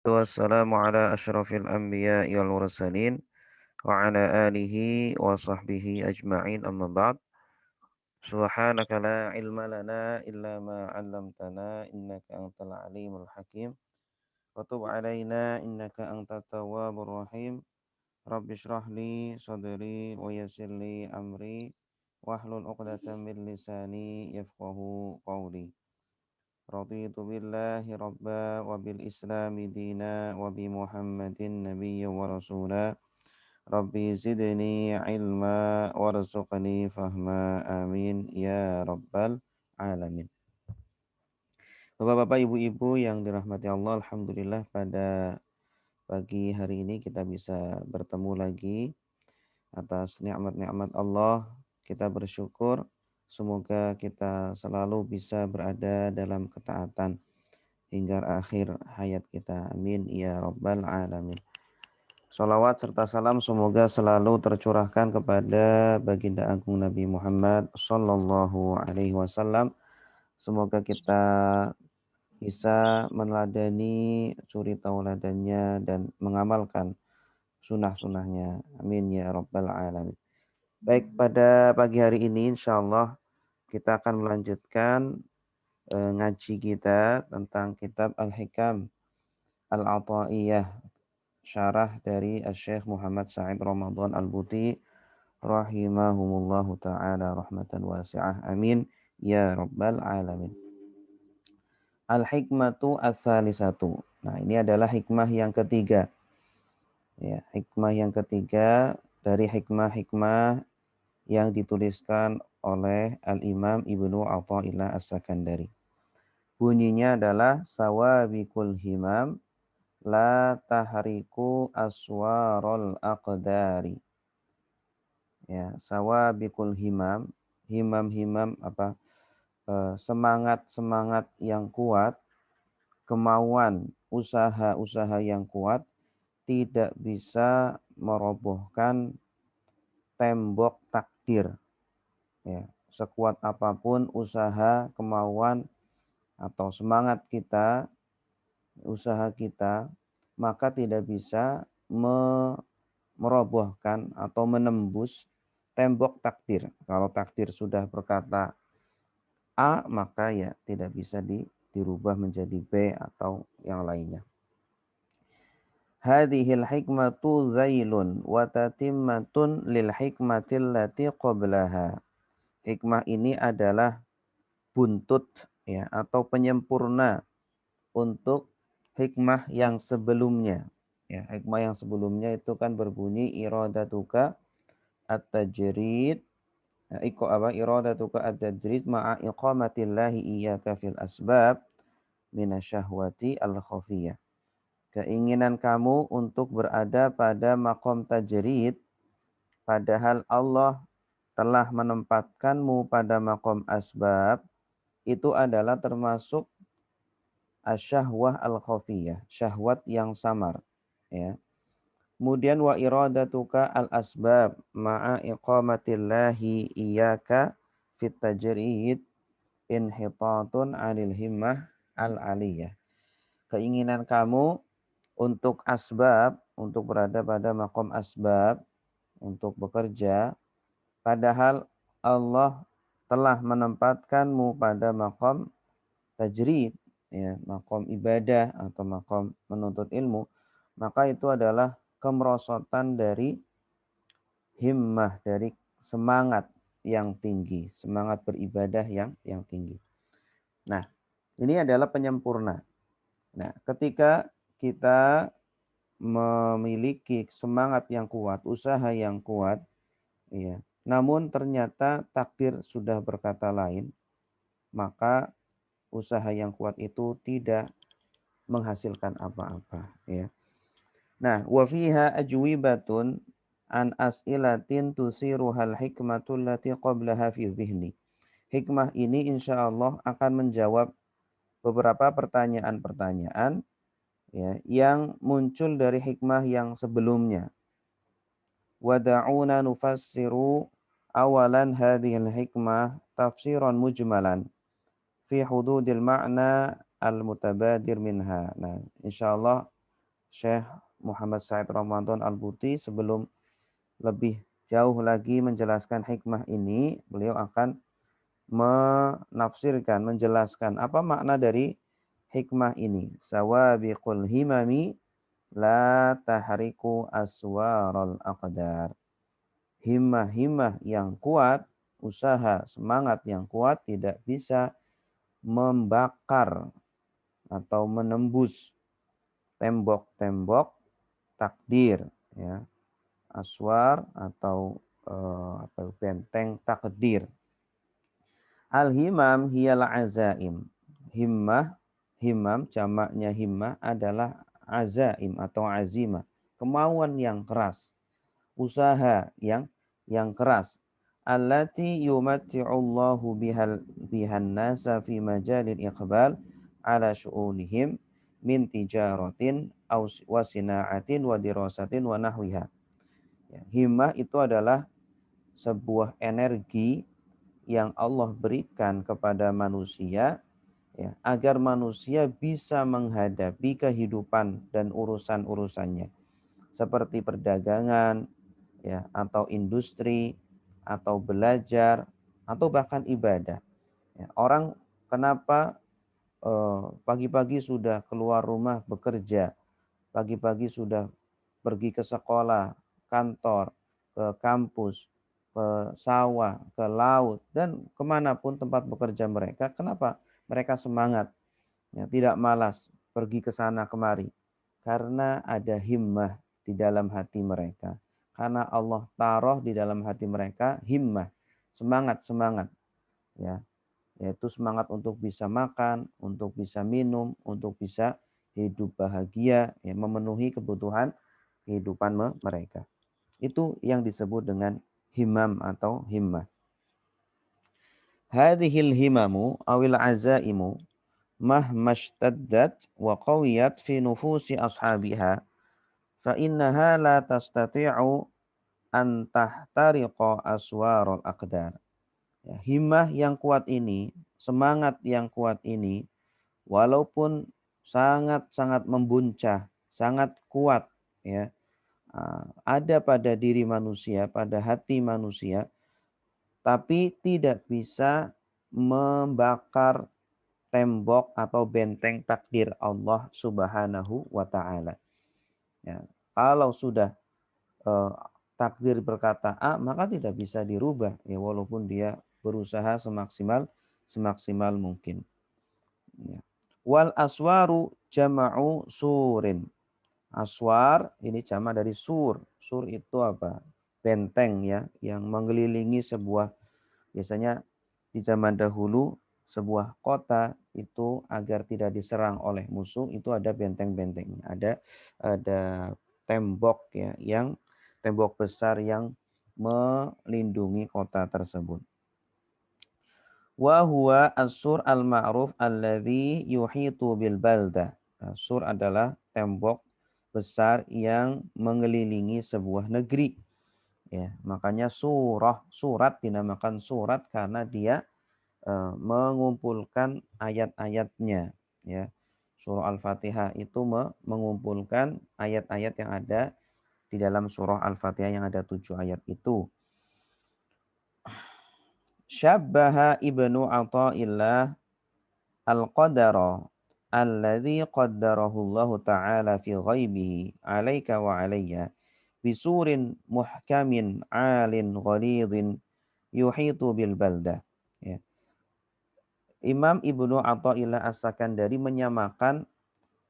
wassalamu ala asyrafil anbiya'i wal mursalin wa ala alihi wa sahbihi ajma'in amma ba'd. Subhanaka la ilma lana illa ma 'allamtana innaka antal alimul hakim. Wa tub 'alaina innaka antat tawwabur rahim. Rabbi shrah li sadri wa yassir li amri wahlul 'uqdatam min lisani yafqahu qawli. Raditu billahi rabba wa bil islami dina wa bi muhammadin nabiyya wa rasula. Rabbi zidni ilma warzuqni fahma amin ya rabbal alamin. Bapak-bapak, ibu-ibu yang dirahmati Allah, alhamdulillah pada pagi hari ini kita bisa bertemu lagi atas nikmat-nikmat Allah. Kita bersyukur, semoga kita selalu bisa berada dalam ketaatan hingga akhir hayat kita. Amin ya rabbal alamin. Salawat serta salam semoga selalu tercurahkan kepada baginda agung Nabi Muhammad sallallahu alaihi wasallam. Semoga kita bisa meneladani suri tauladannya dan mengamalkan sunnah-sunnahnya. Amin ya rabbal alamin. Baik, pada pagi hari ini insyaallah kita akan melanjutkan ngaji kita tentang kitab Al-Hikam Al-Ata'iyah, syarah dari Syekh Muhammad Sa'id Ramadan Al-Buti rahimahumullahu ta'ala rahmatan wasi'ah. Amin ya rabbal alamin. Al-hikmatu as-salisatu. Nah, ini adalah hikmah yang ketiga. Ya, hikmah yang ketiga dari hikmah-hikmah yang dituliskan oleh Al-Imam Ibnu Athaillah As-Sakandari. Bunyinya adalah sawabikul himam la tahriku aswarul aqdari. Ya, sawabikul himam, himam-himam apa? Semangat-semangat yang kuat, kemauan, usaha-usaha yang kuat tidak bisa merobohkan tembok takdir. Ya, sekuat apapun usaha, kemauan atau semangat kita, usaha kita, maka tidak bisa merobohkan atau menembus tembok takdir. Kalau takdir sudah berkata A, maka ya tidak bisa dirubah menjadi B atau yang lainnya. Hadhil hikmatu zailun wa tatimmatun lil hikmatil lati qablaha. Hikmah ini adalah buntut ya atau penyempurna untuk hikmah yang sebelumnya. Ya, hikmah yang sebelumnya itu kan berbunyi iradatuka at-tajrid. Iradatuka at-tajrid ma'a iqamatillahi iyyaka fil asbab minasyahwati al-khafiyah. Keinginan kamu untuk berada pada makom tajrid padahal Allah telah menempatkanmu pada makom asbab, itu adalah termasuk asyahwah al-khafiyah, syahwat yang samar, ya. Kemudian wa iradatuka al-asbab ma'a iqamatillahi iyyaka fit tajrid inhitatun 'anil himmah al-aliyah. Keinginan kamu untuk asbab, untuk berada pada makom asbab, untuk bekerja, padahal Allah telah menempatkanmu pada makom tajrid, ya, makom ibadah atau makom menuntut ilmu, maka itu adalah kemerosotan dari himmah, dari semangat yang tinggi, semangat beribadah yang tinggi. Nah, ini adalah penyempurna. Nah, ketika kita memiliki semangat yang kuat, usaha yang kuat, ya, namun ternyata takdir sudah berkata lain, maka usaha yang kuat itu tidak menghasilkan apa-apa, ya. Nah, wa fiha ajwibatun an as'ilatin tusiruhal hikmatul lati qablaha fi dhihni. Hikmah ini insyaallah akan menjawab beberapa pertanyaan-pertanyaan, ya, yang muncul dari hikmah yang sebelumnya. Wa da'una nufassiru awalan hadhil hikmah tafsiran mujmalan fi hududil ma'na al-mutabadir minha. Nah, insyaallah Syekh Muhammad Said Ramadan Al-Buti sebelum lebih jauh lagi menjelaskan hikmah ini, beliau akan menafsirkan, menjelaskan apa makna dari hikmah ini. Sawabiqul himami la tahriku aswarul aqdar. Himmah-himmah yang kuat, usaha, semangat yang kuat tidak bisa membakar atau menembus tembok-tembok takdir, ya. Aswar atau benteng takdir. Al-himam hiyal azaim. Himmah, himam jamaknya himmah adalah azaim atau azimah. Kemauan yang keras, usaha yang keras. Allati yumatti'ullahu bihan nasa fi majalil iqbal ala syu'unihim min tijaratin aw wasina'atin wa dirasatin wa nahwiha. Ya, himmah itu adalah sebuah energi yang Allah berikan kepada manusia, ya, agar manusia bisa menghadapi kehidupan dan urusan-urusannya seperti perdagangan, ya, atau industri, atau belajar, atau bahkan ibadah. Ya, orang kenapa pagi-pagi sudah keluar rumah bekerja, pagi-pagi sudah pergi ke sekolah, kantor, ke kampus, ke sawah, ke laut, dan kemanapun tempat bekerja mereka. Kenapa? Mereka semangat, ya, tidak malas pergi ke sana kemari. Karena ada himmah di dalam hati mereka. Karena Allah taruh di dalam hati mereka himmah, semangat-semangat, ya, yaitu semangat untuk bisa makan, untuk bisa minum, untuk bisa hidup bahagia, ya, memenuhi kebutuhan kehidupan mereka. Itu yang disebut dengan himam atau himmah. Hadhil himamu awil azaimu mahmashtaddat wa qawiyat fi nufusi ashabiha fa innaha la tastati'u an tahtariqa aswarul aqdar. Ya, himmah yang kuat ini, semangat yang kuat ini, walaupun sangat-sangat membuncah, sangat kuat, ya, ada pada diri manusia, pada hati manusia, tapi tidak bisa membakar tembok atau benteng takdir Allah Subhanahu wa taala. Ya, kalau sudah eh, takdir berkata A, maka tidak bisa dirubah, ya, walaupun dia berusaha semaksimal mungkin. Ya. Wal aswaru jama'u surin. Aswar ini jamak dari sur. Sur itu apa? Benteng, ya, yang mengelilingi sebuah, biasanya di zaman dahulu sebuah kota itu agar tidak diserang oleh musuh itu ada benteng-bentengnya. Ada tembok, ya, yang tembok besar yang melindungi kota tersebut. Wa huwa as-sur al-ma'ruf alladhi yuhitu bil baldah. Sur adalah tembok besar yang mengelilingi sebuah negeri. Ya, makanya surat dinamakan surat karena dia mengumpulkan ayat-ayatnya. Ya, surah Al-Fatihah itu mengumpulkan ayat-ayat yang ada di dalam surah Al-Fatihah yang ada 7 ayat itu. Syabbaha Ibnu Athaillah al-qadara alladhi qaddarahu Allah Ta'ala fi ghaibihi 'alaika wa 'alayya bisurin muhkamin 'alin ghalidhin yuhitu bil baldah. Ya. Imam Ibnu Athaillah As-Sakandari menyamakan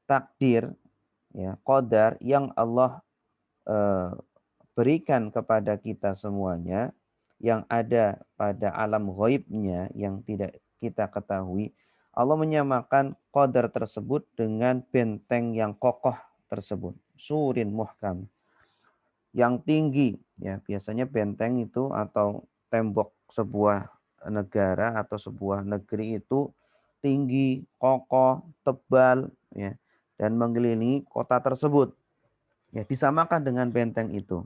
takdir, ya, qadar yang Allah berikan kepada kita semuanya, yang ada pada alam ghaibnya yang tidak kita ketahui. Allah menyamakan qadar tersebut dengan benteng yang kokoh tersebut, surin muhkam, yang tinggi, ya. Biasanya benteng itu atau tembok sebuah negara atau sebuah negeri itu tinggi, kokoh, tebal, ya, dan mengelilingi kota tersebut. Ya, disamakan dengan benteng itu.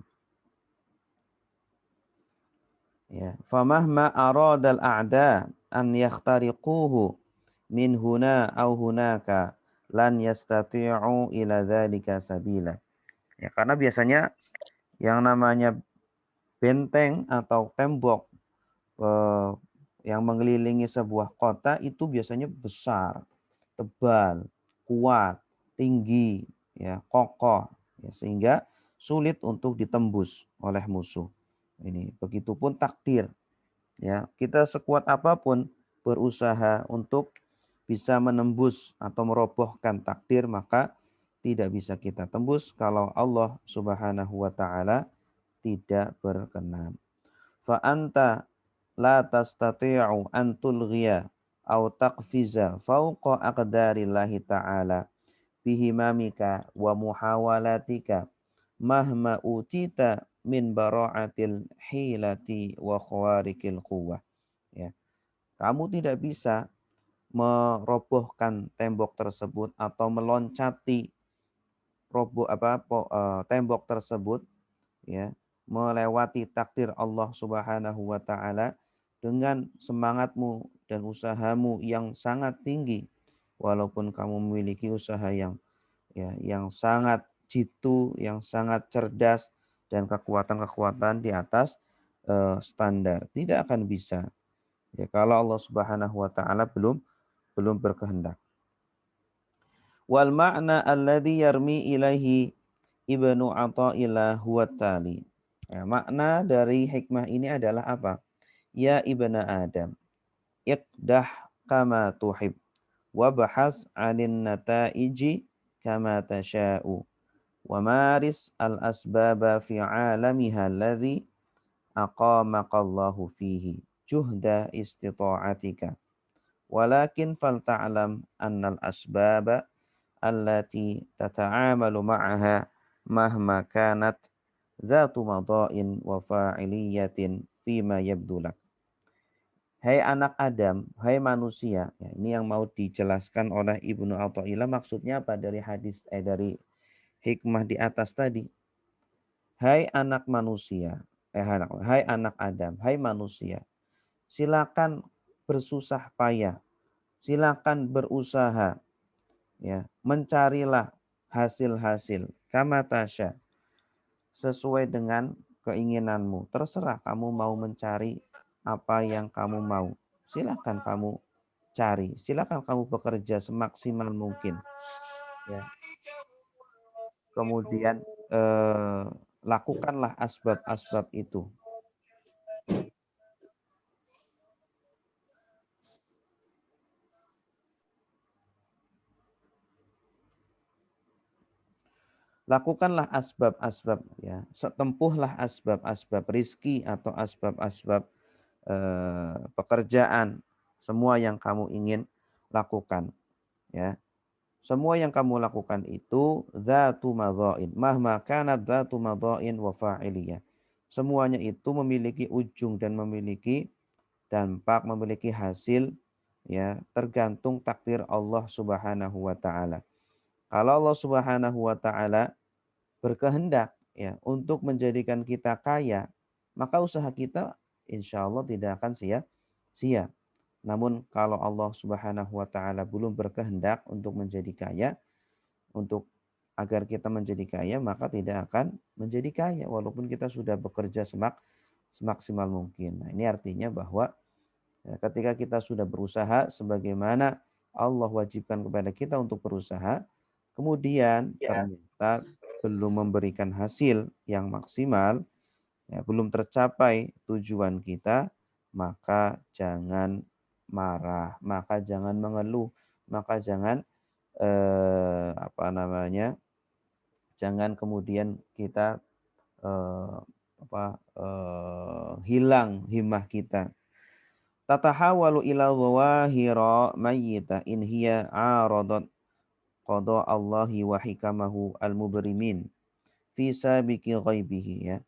Ya, famahma aradal a'da an yakhtariquhu min huna aw hunaka lan yastati'u ila dzalika sabila. Ya, karena biasanya yang namanya benteng atau tembok eh, yang mengelilingi sebuah kota itu biasanya besar, tebal, kuat, tinggi, ya, kokoh, ya, sehingga sulit untuk ditembus oleh musuh. Ini begitupun takdir, ya. Kita sekuat apapun berusaha untuk bisa menembus atau merobohkan takdir, maka tidak bisa kita tembus kalau Allah Subhanahu wa taala tidak berkenan. Fa anta la tastati'u an tulghiya aw taqfiza fawqa aqdarillahi ta'ala bihimamika wa muhawalatika mahma utita min bara'atil hilati wa khawarikil quwwah. Ya, kamu tidak bisa merobohkan tembok tersebut atau meloncati tembok tersebut, ya, melewati takdir Allah Subhanahu wa taala dengan semangatmu dan usahamu yang sangat tinggi, walaupun kamu memiliki usaha yang, ya, yang sangat jitu, yang sangat cerdas dan kekuatan-kekuatan di atas standar, tidak akan bisa, ya, kalau Allah Subhanahu wa taala belum berkehendak. Wal ma'na alladhi yarmi ilaihi Ibnu Athaillah huwa tali. Ya, makna dari hikmah ini adalah apa? Ya ibna Adam, iqdah kama tuhib, wabhas 'anil nataiji kama tasha'u, wa maris al-asbaba fi 'alamiha alladhi aqamaqallahu fihi, juhda istita'atika. Walakin falta'lam annal asbaba allati tata'amalu ma'aha mahma kanat zatu madha'in wa fa'iliyatin fima yabdulak. Hai anak Adam, hai manusia. Ya, ini yang mau dijelaskan oleh Ibnu Athaillah, maksudnya apa dari dari hikmah di atas tadi. Hai anak manusia, hai anak Adam, hai manusia. Silakan bersusah payah, silakan berusaha, ya, mencarilah hasil-hasil kama tasya, sesuai dengan keinginanmu. Terserah kamu mau mencari apa yang kamu mau. Silakan kamu cari, silakan kamu bekerja semaksimal mungkin. Ya. Kemudian lakukanlah asbab-asbab itu. Lakukanlah asbab-asbab, ya. Tempuhlah asbab-asbab rizki atau asbab-asbab pekerjaan, semua yang kamu ingin lakukan, ya. Semua yang kamu lakukan itu dzatu madha'in, mahma kanat dzatu madha'in wa fa'iliyah. Semuanya itu memiliki ujung dan memiliki dampak, memiliki hasil, ya, tergantung takdir Allah Subhanahu wa taala. Kalau Allah Subhanahu wa taala berkehendak, ya, untuk menjadikan kita kaya, maka usaha kita insya Allah tidak akan sia-sia. Namun kalau Allah Subhanahu wa taala belum berkehendak untuk menjadi kaya, untuk agar kita menjadi kaya, maka tidak akan menjadi kaya walaupun kita sudah bekerja semaksimal mungkin. Nah, ini artinya bahwa, ya, ketika kita sudah berusaha sebagaimana Allah wajibkan kepada kita untuk berusaha, kemudian ternyata belum memberikan hasil yang maksimal, ya, belum tercapai tujuan kita, maka jangan marah, maka jangan mengeluh, maka jangan jangan kemudian kita hilang himmah kita. Tatahawalu ila dhawahira mayyita in hiya aradat qada Allahi wa hikamahu al-mubrimin fi sabiqi ghaibihi, ya.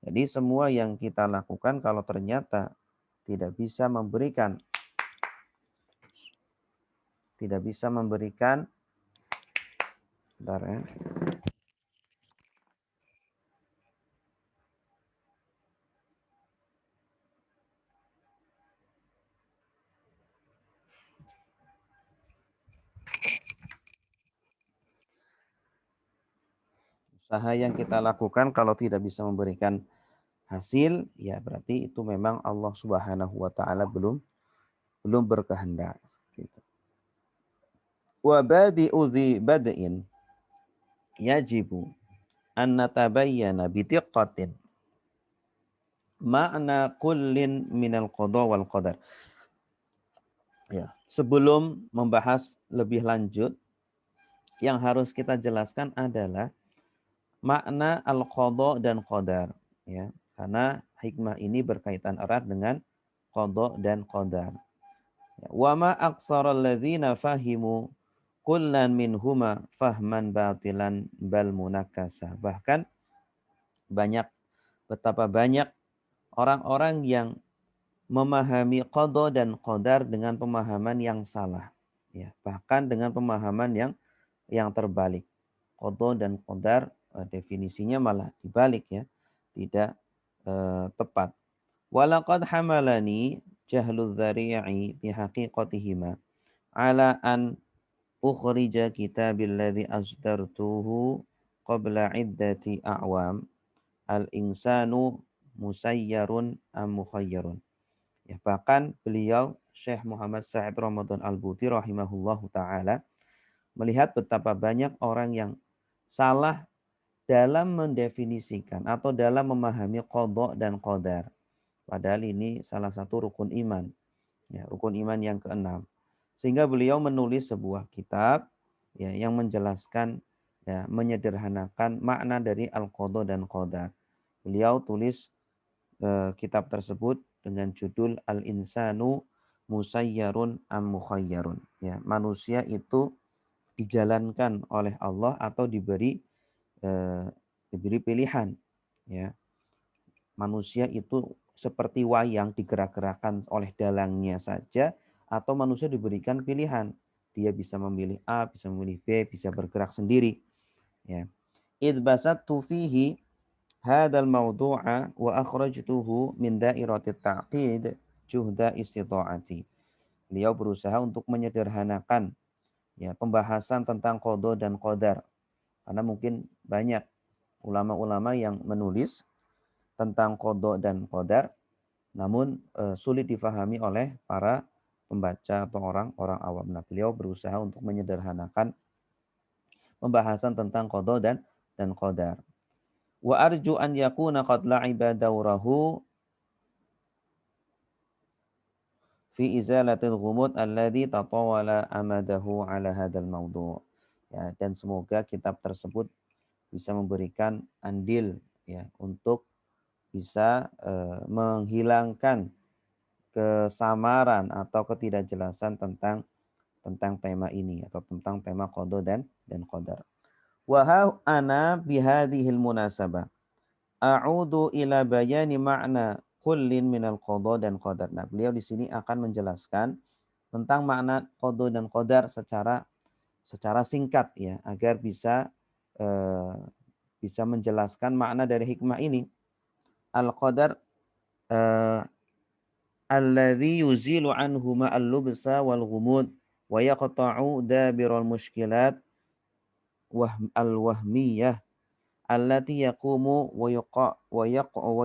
Jadi semua yang kita lakukan kalau ternyata tidak bisa memberikan bentar, ya. Usaha yang kita lakukan kalau tidak bisa memberikan hasil, ya berarti itu memang Allah Subhanahu wa taala belum berkehendak. Gitu. Wa badi'u dzi bad'in yajibu an natabayyana bi diqqatin makna kullin minal qada wal qadar. Ya, sebelum membahas lebih lanjut, yang harus kita jelaskan adalah makna al-qada dan qadar, ya. Karena hikmah ini berkaitan erat dengan qada dan qadar. Ya. Wa ma aqsaral ladzina fahimu kullan minhuma fahman batilan bal munakasa. Bahkan betapa banyak orang-orang yang memahami qada dan qadar dengan pemahaman yang salah. Ya, bahkan dengan pemahaman yang terbalik. Qada dan qadar definisinya malah dibalik, ya. Tidak tepat. Walaqad hamalani jahlul dzari'i bi haqiqatihima ala an ukhrija kitabilladzi asdartuhu qabla iddati a'wam al-insanu musayyarun am mukhayyarun. Ya, bahkan beliau Syekh Muhammad Sa'id Ramadan Al-Buti rahimahullahu taala melihat betapa banyak orang yang salah dalam mendefinisikan atau dalam memahami qada dan qadar. Padahal ini salah satu rukun iman, ya, rukun iman yang keenam. Sehingga beliau menulis sebuah kitab, ya, yang menjelaskan, ya, menyederhanakan makna dari al-qada dan qadar. Beliau tulis kitab tersebut dengan judul Al-Insanu Musayyarun am Mukhayyarun. Ya, manusia itu dijalankan oleh Allah atau diberi pilihan. Ya, manusia itu seperti wayang digerak-gerakkan oleh dalangnya saja, atau manusia diberikan pilihan. Dia bisa memilih A, bisa memilih B, bisa bergerak sendiri. Ya. Idh basattu fihi hadal mawdu'a wa akhrajtuhu min dairati ta'qid juhda istita'ati. Beliau berusaha untuk menyederhanakan, ya, pembahasan tentang qada dan qadar. Karena mungkin banyak ulama-ulama yang menulis tentang qada dan qadar, namun sulit difahami oleh para pembaca atau orang-orang awam. Nah, beliau berusaha untuk menyederhanakan pembahasan tentang qada dan qadar. Wa arju an yakuna qad la'iba dawrahu fi izalatil ghumud alladhi tatawala amadahu ala hadal mawdu'. Ya, dan semoga kitab tersebut bisa memberikan andil, ya, untuk bisa menghilangkan kesamaran atau ketidakjelasan tentang tema ini atau tentang tema qada dan qadar. Wa ana bihadhil munasabah a'udu ila bayani ma'na kullin minal qada dan qadar. Nah, beliau di sini akan menjelaskan tentang makna qada dan qadar secara singkat, ya, agar eh, bisa menjelaskan makna dari hikmah ini. Al-qadar alladzi yuzilu anhu ma'al lubsa wal ghumud wa yaqta'u dabiral mushkilat al-wahmiyah allati yaqumu wa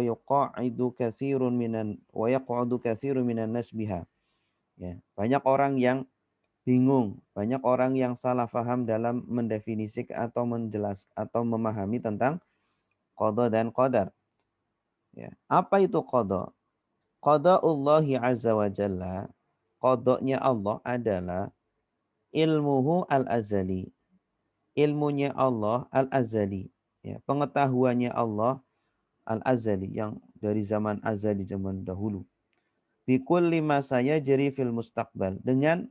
yuqa'idu katsirun minan nas biha. Ya, banyak orang yang bingung, banyak orang yang salah faham dalam mendefinisikan atau menjelaskan atau memahami tentang qada dan qadar. Ya, apa itu qada? Qada'ullahi azza wa jalla, qadanya Allah adalah ilmuhu al-azali. Ilmunya Allah al-azali. Ya, pengetahuannya Allah al-azali, yang dari zaman azali, zaman dahulu. Bikulli ma sayajri fil mustaqbal, dengan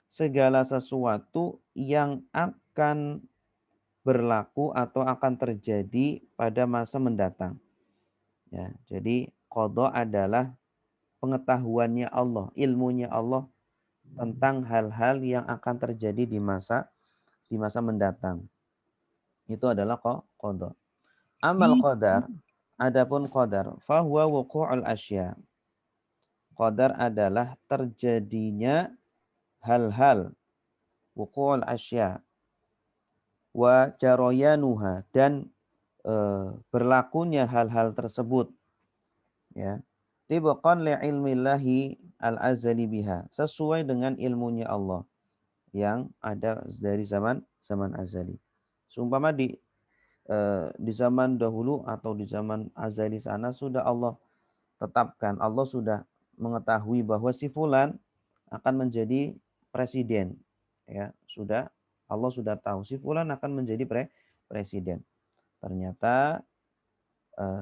segala sesuatu yang akan berlaku atau akan terjadi pada masa mendatang. Ya, jadi qada adalah pengetahuannya Allah, ilmunya Allah tentang hal-hal yang akan terjadi di masa mendatang. Itu adalah qada. Amal qadar, adapun qadar, fahuwa wuqu'ul asya. Qadar adalah terjadinya hal-hal, wuqu'ul asya, wa jarayanuha, dan berlakunya hal-hal tersebut, ya. Tibqan li ilmillahi al-azali biha, sesuai dengan ilmunya Allah yang ada dari zaman azali. Seumpama di zaman dahulu atau di zaman azali sana sudah Allah tetapkan, Allah sudah mengetahui bahwa si fulan akan menjadi presiden, ya. Allah sudah tahu si fulan akan menjadi presiden. Ternyata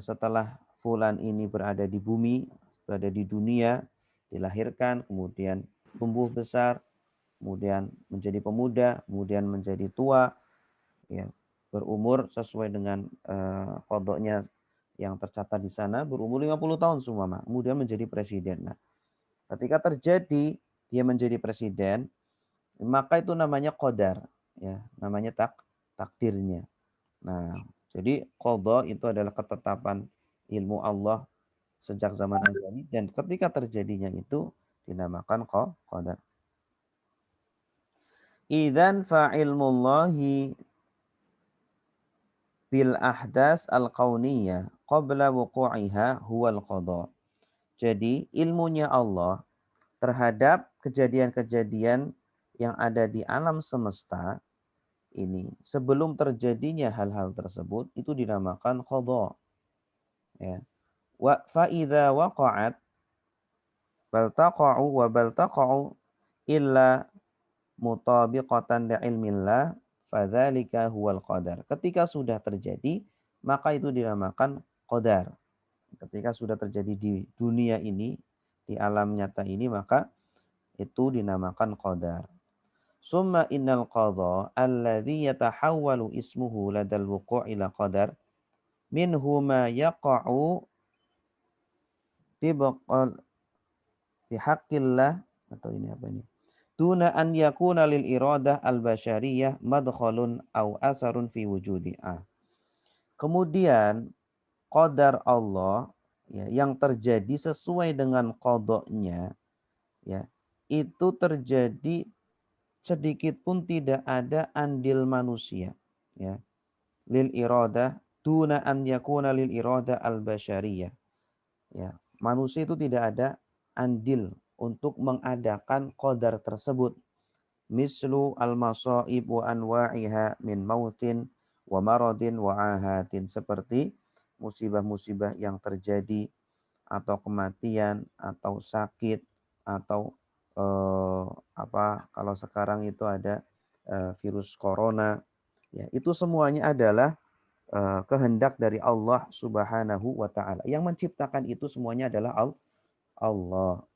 setelah fulan ini berada di bumi, berada di dunia, dilahirkan, kemudian tumbuh besar, kemudian menjadi pemuda, kemudian menjadi tua, ya, berumur sesuai dengan kodoknya yang tercatat di sana, berumur 50 tahun seumpama, kemudian menjadi presiden. Nah, ketika terjadi dia menjadi presiden, maka itu namanya qadar, ya, namanya takdirnya. Nah, jadi qada itu adalah ketetapan ilmu Allah sejak zaman azali, dan ketika terjadinya itu dinamakan qadar. Idzan fa'ilmullahi bil ahdas al-kauniyah qabla wuqu'iha huwal qada. Jadi ilmunya Allah terhadap kejadian-kejadian yang ada di alam semesta ini sebelum terjadinya hal-hal tersebut itu dinamakan qada, ya. Wa fa idza waqa'at bal taqa'u wa bal taqa'u illa mutabiqatan li ilmillah fadzalika huwal qadar. Ketika sudah terjadi maka itu dinamakan qadar. Ketika sudah terjadi di dunia ini, di alam nyata ini, maka itu dinamakan qadar. Summa innal qadha alladhi yatahawwalu ismuhu ladal wuqu' ila qadar minhu ma yaqa'u tibqal bihaqqillah, atau ini apa ini? Duna an yakuna lil iradah al basyariyah madkhalun au asarun fi wujudi. Kemudian qadar Allah, ya, yang terjadi sesuai dengan qadanya, ya, itu terjadi sedikit pun tidak ada andil manusia, ya. Lil iradah duna an yakuna lil iradah al basyariyah, ya. Manusia itu tidak ada andil untuk mengadakan qadar tersebut. Mislu al-masaib wa anwa'iha min mautin wa maradin wa ahatin, seperti musibah-musibah yang terjadi atau kematian atau sakit atau kalau sekarang itu ada virus corona, ya, itu semuanya adalah kehendak dari Allah Subhanahu wa taala. Yang menciptakan itu semuanya adalah Allah.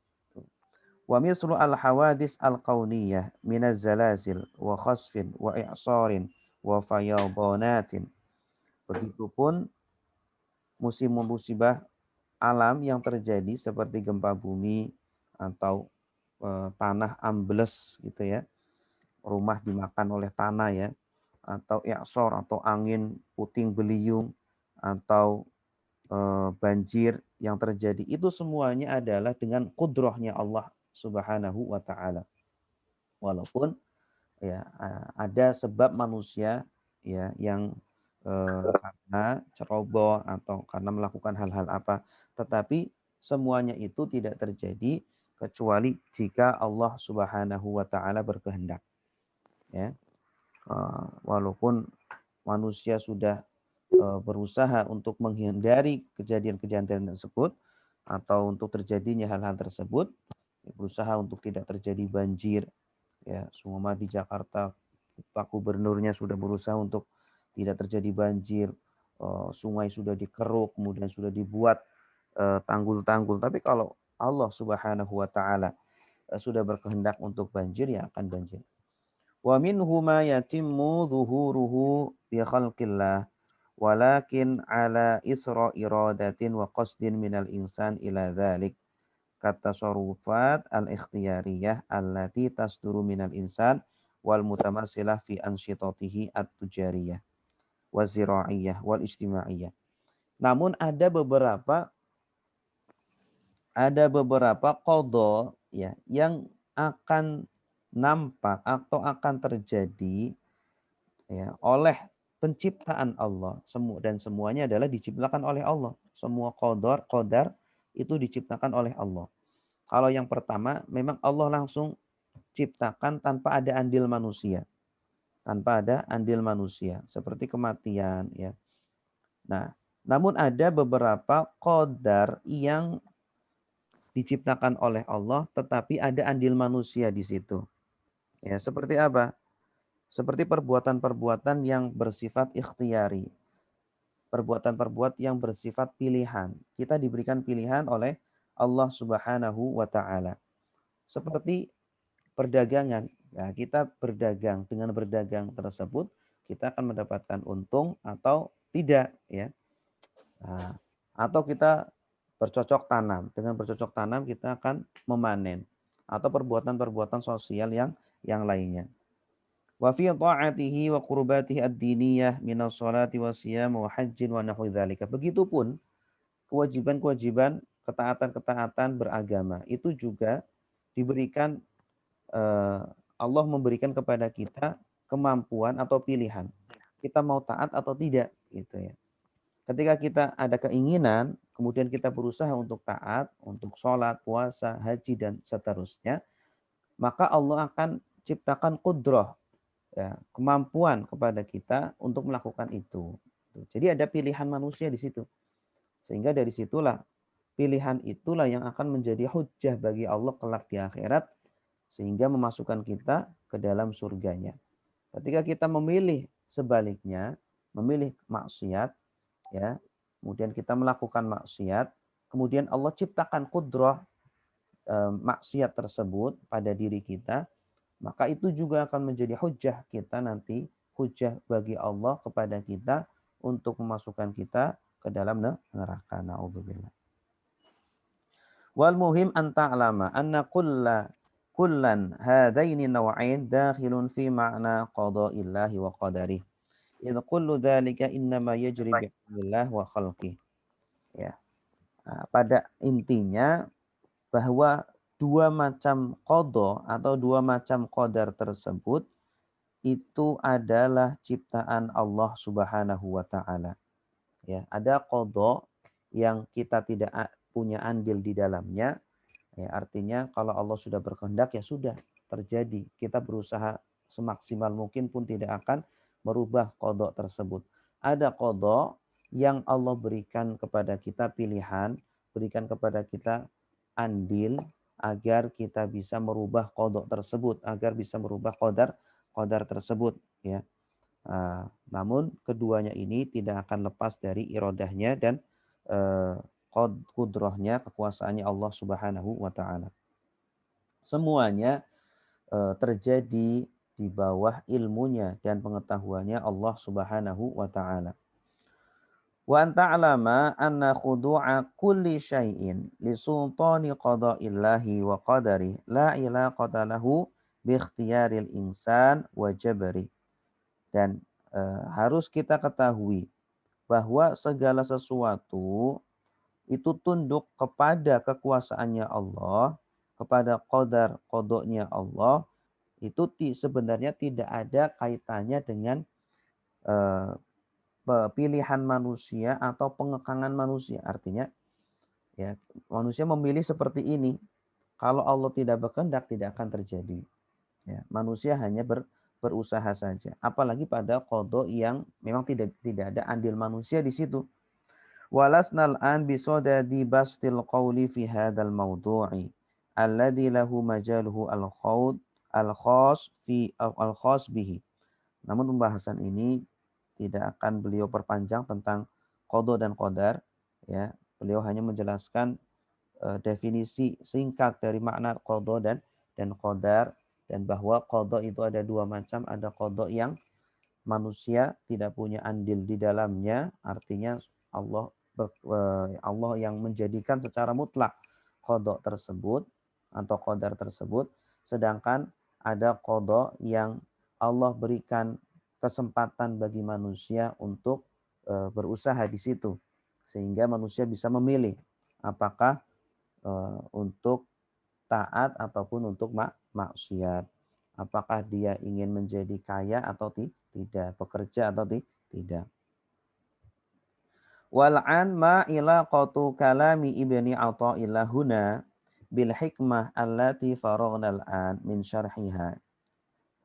Wa mislu al-hawadis al-kauniyah minaz zalazil wa khasfin wa i'sarin wa fayadanatin. Begitupun musibah alam yang terjadi seperti gempa bumi atau tanah ambles gitu, ya. Rumah dimakan oleh tanah, ya. Atau i'sar atau angin puting beliung atau banjir yang terjadi, itu semuanya adalah dengan kudrahnya Allah Subhanahu wa taala. Walaupun, ya, ada sebab manusia, ya, yang karena ceroboh atau karena melakukan hal-hal apa, tetapi semuanya itu tidak terjadi kecuali jika Allah Subhanahu wa taala berkehendak, ya. Walaupun manusia sudah berusaha untuk menghindari kejadian-kejadian tersebut atau untuk terjadinya hal-hal tersebut, berusaha untuk tidak terjadi banjir, ya. Semua di Jakarta, Pak Gubernurnya sudah berusaha untuk tidak terjadi banjir, sungai sudah dikeruk, kemudian sudah dibuat tanggul-tanggul. Tapi kalau Allah Subhanahu wa taala sudah berkehendak untuk banjir, ya akan banjir. Wa minhu ma yatimmu zuhuruhu bi khalqillah walakin ala isra iradatin wa qasdin minal insan ila dzalik katasarrufat al-ikhtiyariyah allati tasduru minal insan wal mutamassilah fi ansyitatihi at-tujariyah wa zira'iyah wal ijtimaiyah. Namun ada beberapa qada, ya, yang akan nampak atau akan terjadi, ya, oleh penciptaan Allah. Dan semuanya adalah diciptakan oleh Allah. Semua qadar itu diciptakan oleh Allah. Kalau yang pertama, memang Allah langsung ciptakan tanpa ada andil manusia. Tanpa ada andil manusia. Seperti kematian. Ya. Nah, namun ada beberapa qadar yang diciptakan oleh Allah, tetapi ada andil manusia di situ. Ya, seperti apa? Seperti perbuatan-perbuatan yang bersifat ikhtiyari. Perbuatan-perbuatan yang bersifat pilihan. Kita diberikan pilihan oleh Allah Subhanahu wa taala. Seperti perdagangan. Ya, kita berdagang, dengan berdagang tersebut kita akan mendapatkan untung atau tidak, ya. Nah, atau kita bercocok tanam. Dengan bercocok tanam kita akan memanen. Atau perbuatan-perbuatan sosial yang lainnya. Wa fi ta'atihi wa qurbatihi ad-diniyah minas salati wa siyam wa hajjin wa nahwi dzalika. Begitupun kewajiban-kewajiban ketaatan-ketaatan beragama itu juga diberikan Allah memberikan kepada kita kemampuan atau pilihan. Kita mau taat atau tidak gitu ya. Ketika kita ada keinginan, kemudian kita berusaha untuk taat, untuk sholat, puasa, haji, dan seterusnya, maka Allah akan ciptakan kudrah, ya, kemampuan kepada kita untuk melakukan itu. Jadi ada pilihan manusia di situ. Sehingga dari situlah, pilihan itulah yang akan menjadi hujjah bagi Allah kelak di akhirat, sehingga memasukkan kita ke dalam surganya. Ketika kita memilih sebaliknya, memilih maksiat, ya, kemudian kita melakukan maksiat, kemudian Allah ciptakan kudrah maksiat tersebut pada diri kita, maka itu juga akan menjadi hujjah kita nanti, hujjah bagi Allah kepada kita untuk memasukkan kita ke dalam neraka. Na'udzubillah. Wal muhim an ta'lama anna kullan hadaini naw'ain dakhilun fi ma'na qada'illahi wa qadarih. Idh kullu dzalika innama yajri bi'illah wa khalqih. Ya. Nah, pada intinya bahwa dua macam qada atau dua macam qadar tersebut itu adalah ciptaan Allah Subhanahu wa taala. Ya, ada qada yang kita tidak punya andil di dalamnya. Ya, artinya kalau Allah sudah berkehendak ya sudah terjadi. Kita berusaha semaksimal mungkin pun tidak akan merubah qada tersebut. Ada qada yang Allah berikan kepada kita pilihan, berikan kepada kita andil agar kita bisa merubah qada tersebut, agar bisa merubah qadar tersebut, ya. Namun keduanya ini tidak akan lepas dari irodahnya dan kudrahnya, kekuasaannya Allah Subhanahu wa taala. Semuanya terjadi di bawah ilmunya dan pengetahuannya Allah Subhanahu wa taala. Wa anta alama anna khudu'a kulli syai'in li sultani qada'illahi wa qadari la ilaqata lahu bi ikhtiyaril insan wa jabri. Dan harus kita ketahui bahwa segala sesuatu itu tunduk kepada kekuasaannya Allah, kepada qadar-qadanya Allah, itu sebenarnya tidak ada kaitannya dengan pilihan manusia atau pengekangan manusia. Artinya, ya, manusia memilih seperti ini. Kalau Allah tidak berkehendak, tidak akan terjadi. Ya, manusia hanya berusaha saja. Apalagi pada qada yang memang tidak ada andil manusia di situ. Walasnal an bisodadi bastil qawli fi hadzal mawdu'i alladhi lahu majaluhu al-khas bihi. Namun pembahasan ini tidak akan beliau perpanjang tentang qada dan qadar, ya. Beliau hanya menjelaskan definisi singkat dari makna qada dan qadar, dan bahwa qada itu ada dua macam, ada qada yang manusia tidak punya andil di dalamnya, artinya Allah yang menjadikan secara mutlak qada tersebut atau qadar tersebut, sedangkan ada qada yang Allah berikan kesempatan bagi manusia untuk berusaha di situ, sehingga manusia bisa memilih apakah untuk taat ataupun untuk maksiat. Apakah dia ingin menjadi kaya atau tidak, bekerja atau Tidak. Wal'an ma ilaqatu kalami ibni Athaillah huna bil hikmah allati faraghna al-an min syarhiha.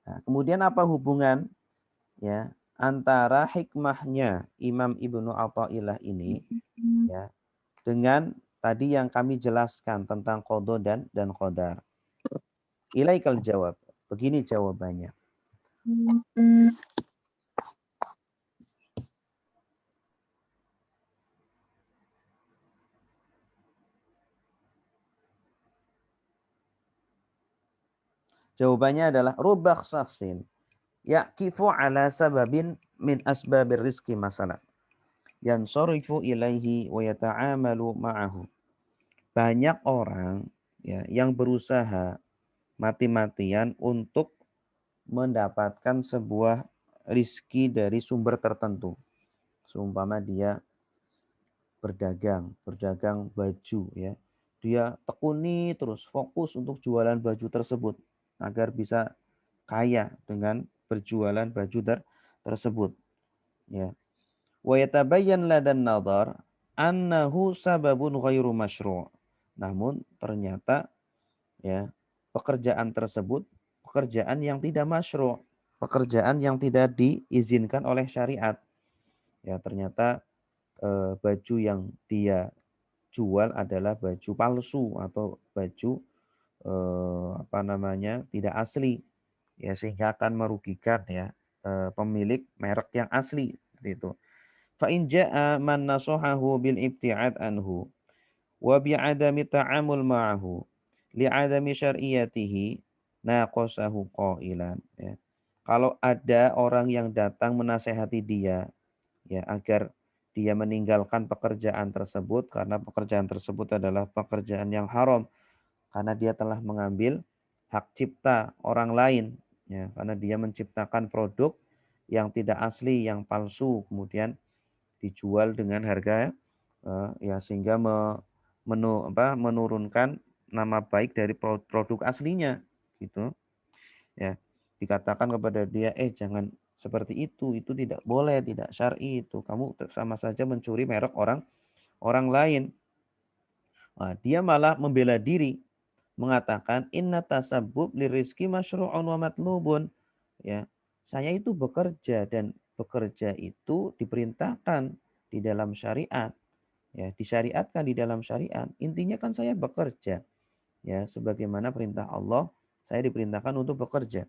Nah, kemudian apa hubungan ya antara hikmahnya Imam Ibnu Athaillah ini ya dengan tadi yang kami jelaskan tentang qada dan qadar. Ilaikal jawab. Begini jawabannya. Jawabannya adalah rubah saksin yaqifu ala sababin min asbabir rizki masalah yansarifu ilaihi wa yata'amalu ma'ahu. Banyak orang ya yang berusaha mati-matian untuk mendapatkan sebuah rizki dari sumber tertentu. Seumpama dia berdagang baju ya. Dia tekuni terus fokus untuk jualan baju tersebut agar bisa kaya dengan berjualan baju tersebut ya. Wa yatabayyan ladan nadhar annahu sababun ghairu masyru'. Namun ternyata ya pekerjaan tersebut pekerjaan yang tidak masyru', pekerjaan yang tidak diizinkan oleh syariat. Ya ternyata baju yang dia jual adalah baju palsu atau baju tidak asli ya sehingga akan merugikan ya pemilik merek yang asli seperti itu. Fa in jaa man nasahahu bil ibti'ad anhu wa bi'adami ta'amul ma'ahu li'adami syar'iyatihi naqasahu qailan ya. Kalau ada orang yang datang menasehati dia ya agar dia meninggalkan pekerjaan tersebut karena pekerjaan tersebut adalah pekerjaan yang haram karena dia telah mengambil hak cipta orang lain ya karena dia menciptakan produk yang tidak asli yang palsu kemudian dijual dengan harga ya sehingga menurunkan nama baik dari produk aslinya gitu ya dikatakan kepada dia jangan seperti itu tidak boleh tidak syar'i itu kamu sama saja mencuri merek orang lain. Nah, dia malah membela diri mengatakan inna tasabbub lirizki masyru'un wa matlubun ya saya itu bekerja dan bekerja itu diperintahkan di dalam syariat ya disyariatkan di dalam syariat intinya kan saya bekerja ya sebagaimana perintah Allah saya diperintahkan untuk bekerja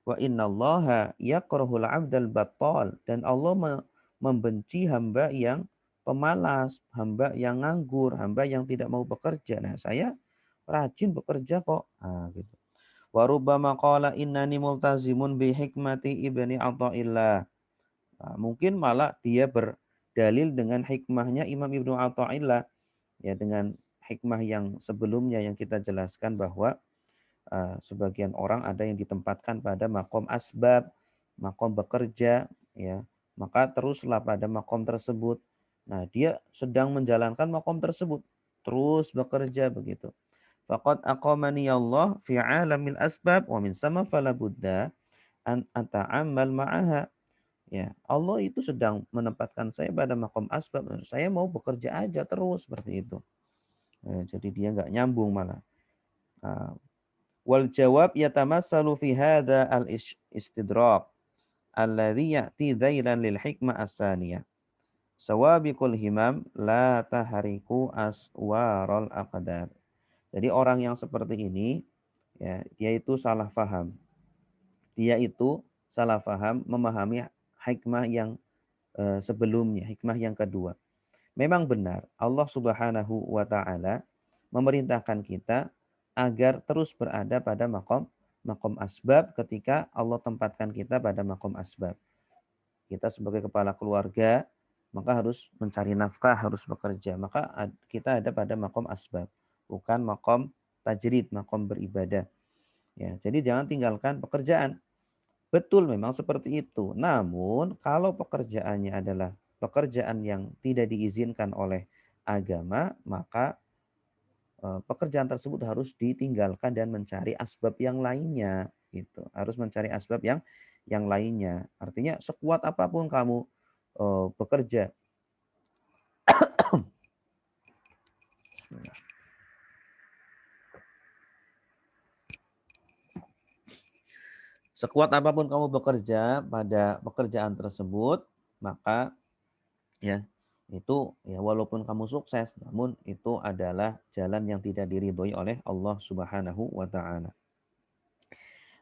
wa innallaha yakrahul 'abdal battal dan Allah membenci hamba yang pemalas hamba yang nganggur hamba yang tidak mau bekerja. Nah saya rajin bekerja kok gitu. Wa rubbama qala innani multazimun bi hikmati ibni Athaillah. Nah, mungkin malah dia berdalil dengan hikmahnya Imam Ibnu Athaillah ya dengan hikmah yang sebelumnya yang kita jelaskan bahwa sebagian orang ada yang ditempatkan pada makom asbab, makom bekerja ya, maka teruslah pada makom tersebut. Nah, dia sedang menjalankan makom tersebut, terus bekerja begitu. Faqad aqamani Allah fi alamil asbab wa min sama fala budda an ata'ammal ma'aha. Ya, Allah itu sedang menempatkan saya pada makom asbab. Saya mau bekerja aja terus seperti itu. Jadi dia nggak nyambung malah. Wal jawab yatamassalu fi hadha al istidrak alladhi ya'ti dhailan lil hikmah as-saniyah. Sawabiqul himam la tahriku aswarul aqdar. Jadi orang yang seperti ini ya, dia itu salah faham. Dia itu salah faham memahami hikmah yang sebelumnya, hikmah yang kedua. Memang benar Allah Subhanahu wa taala memerintahkan kita agar terus berada pada makom asbab ketika Allah tempatkan kita pada makom asbab. Kita sebagai kepala keluarga maka harus mencari nafkah, harus bekerja. Maka kita ada pada makom asbab, bukan makom tajrid, makom beribadah. Ya, jadi jangan tinggalkan pekerjaan. Betul memang seperti itu. Namun kalau pekerjaannya adalah pekerjaan yang tidak diizinkan oleh agama, maka pekerjaan tersebut harus ditinggalkan dan mencari asbab yang lainnya gitu. Harus mencari asbab yang lainnya. Artinya sekuat apapun kamu bekerja. Sekuat apapun kamu bekerja pada pekerjaan tersebut, maka ya itu ya walaupun kamu sukses, namun itu adalah jalan yang tidak diridhoi oleh Allah Subhanahu wa taala.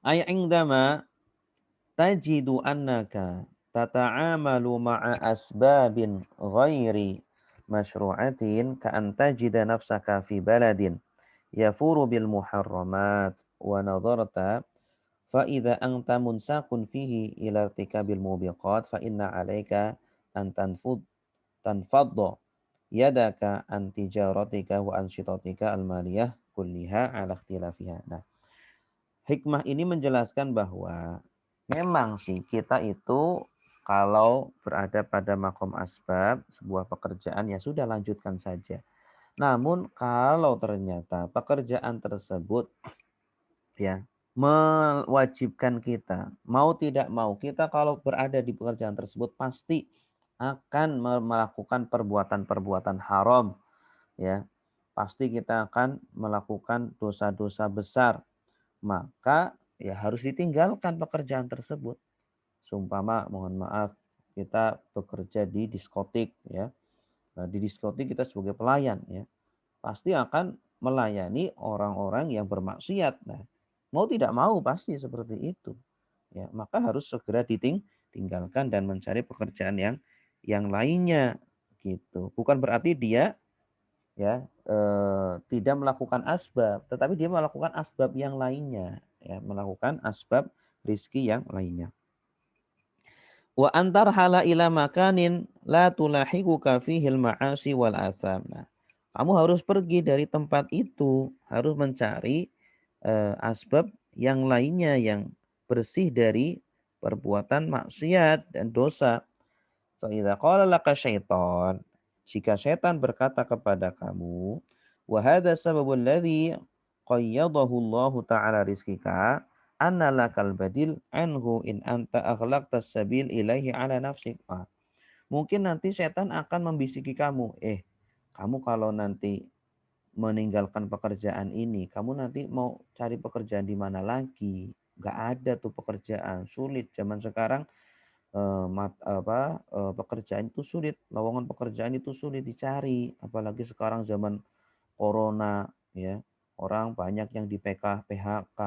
Ay indama tajidu annaka tata'amalu ma'a asbabin ghairi masyru'atin ka an tajida nafsaka fi baladin yafuru bil muharramat wa nadarta fa idza anta munsaqun fihi ila irtikabil mubiqat fa inna 'alaika an tanfadda yadaka an tijaratika wa ansyitatika al-maliyah kulliha ala ikhtilafiha. Nah, hikmah ini menjelaskan bahwa memang sih kita itu kalau berada pada makom asbab sebuah pekerjaan ya sudah lanjutkan saja. Namun kalau ternyata pekerjaan tersebut ya mewajibkan kita mau tidak mau kita kalau berada di pekerjaan tersebut pasti akan melakukan perbuatan-perbuatan haram ya. Pasti kita akan melakukan dosa-dosa besar, maka ya harus ditinggalkan pekerjaan tersebut. Seumpama mohon maaf kita bekerja di diskotik ya. Nah, di diskotik kita sebagai pelayan ya, pasti akan melayani orang-orang yang bermaksiat. Nah, mau tidak mau pasti seperti itu. Ya, maka harus segera ditinggalkan dan mencari pekerjaan yang lainnya gitu. Bukan berarti dia ya tidak melakukan asbab, tetapi dia melakukan asbab yang lainnya, ya, melakukan asbab rizki yang lainnya. Wa antar hala ila makanin la tulahiquka fihil ma'asi wal asam. Nah, kamu harus pergi dari tempat itu, harus mencari asbab yang lainnya yang bersih dari perbuatan maksiat dan dosa. Fa idza qala laka syaitan, jika setan berkata kepada kamu, wa hadza sababul ladzi qayyadahu Allah taala rizqika anna lakal badil anhu in anta aghlaqta sabil ilaihi ala nafsik. Mungkin nanti setan akan membisiki kamu, kamu kalau nanti meninggalkan pekerjaan ini, kamu nanti mau cari pekerjaan di mana lagi? Gak ada tuh pekerjaan, sulit zaman sekarang. Pekerjaan itu sulit, lowongan pekerjaan itu sulit dicari, apalagi sekarang zaman corona ya, orang banyak yang di PHK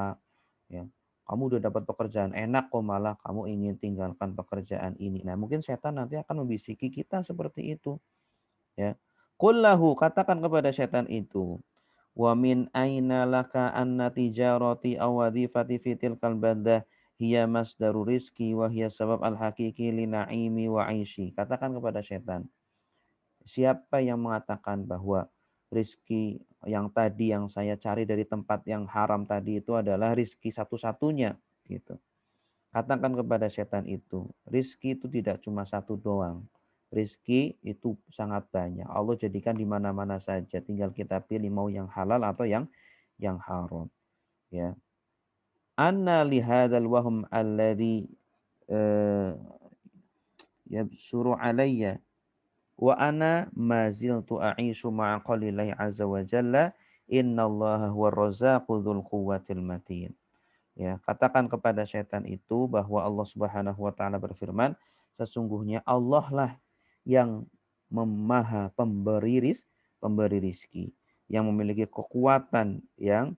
ya. Kamu udah dapat pekerjaan enak kok malah kamu ingin tinggalkan pekerjaan ini. Nah, mungkin setan nanti akan membisiki kita seperti itu ya. Qul lahu, katakan kepada setan itu, wa min aina laka anna tijarati aw wadhifati fi tilkal baldah hiya masdaru rizki wa hiya sabab al-haqiqi li na'imi wa aishi. Katakan kepada setan, siapa yang mengatakan bahwa rizki yang tadi yang saya cari dari tempat yang haram tadi itu adalah rizki satu-satunya gitu. Katakan kepada setan itu, rizki itu tidak cuma satu doang. Rizki itu sangat banyak. Allah jadikan di mana-mana saja. Tinggal kita pilih mau yang halal atau yang haram. Ya. Anna lihadzal wahm alladhi yabsuru alayya wa ana ma ziltu a'ishu ma'a qalillahi azza wa jalla innallaha huwa razzaqu dzul quwwatil matin. Ya, katakan kepada setan itu bahwa Allah Subhanahu wa taala berfirman, sesungguhnya Allah lah yang maha pemberi rizki, yang memiliki kekuatan yang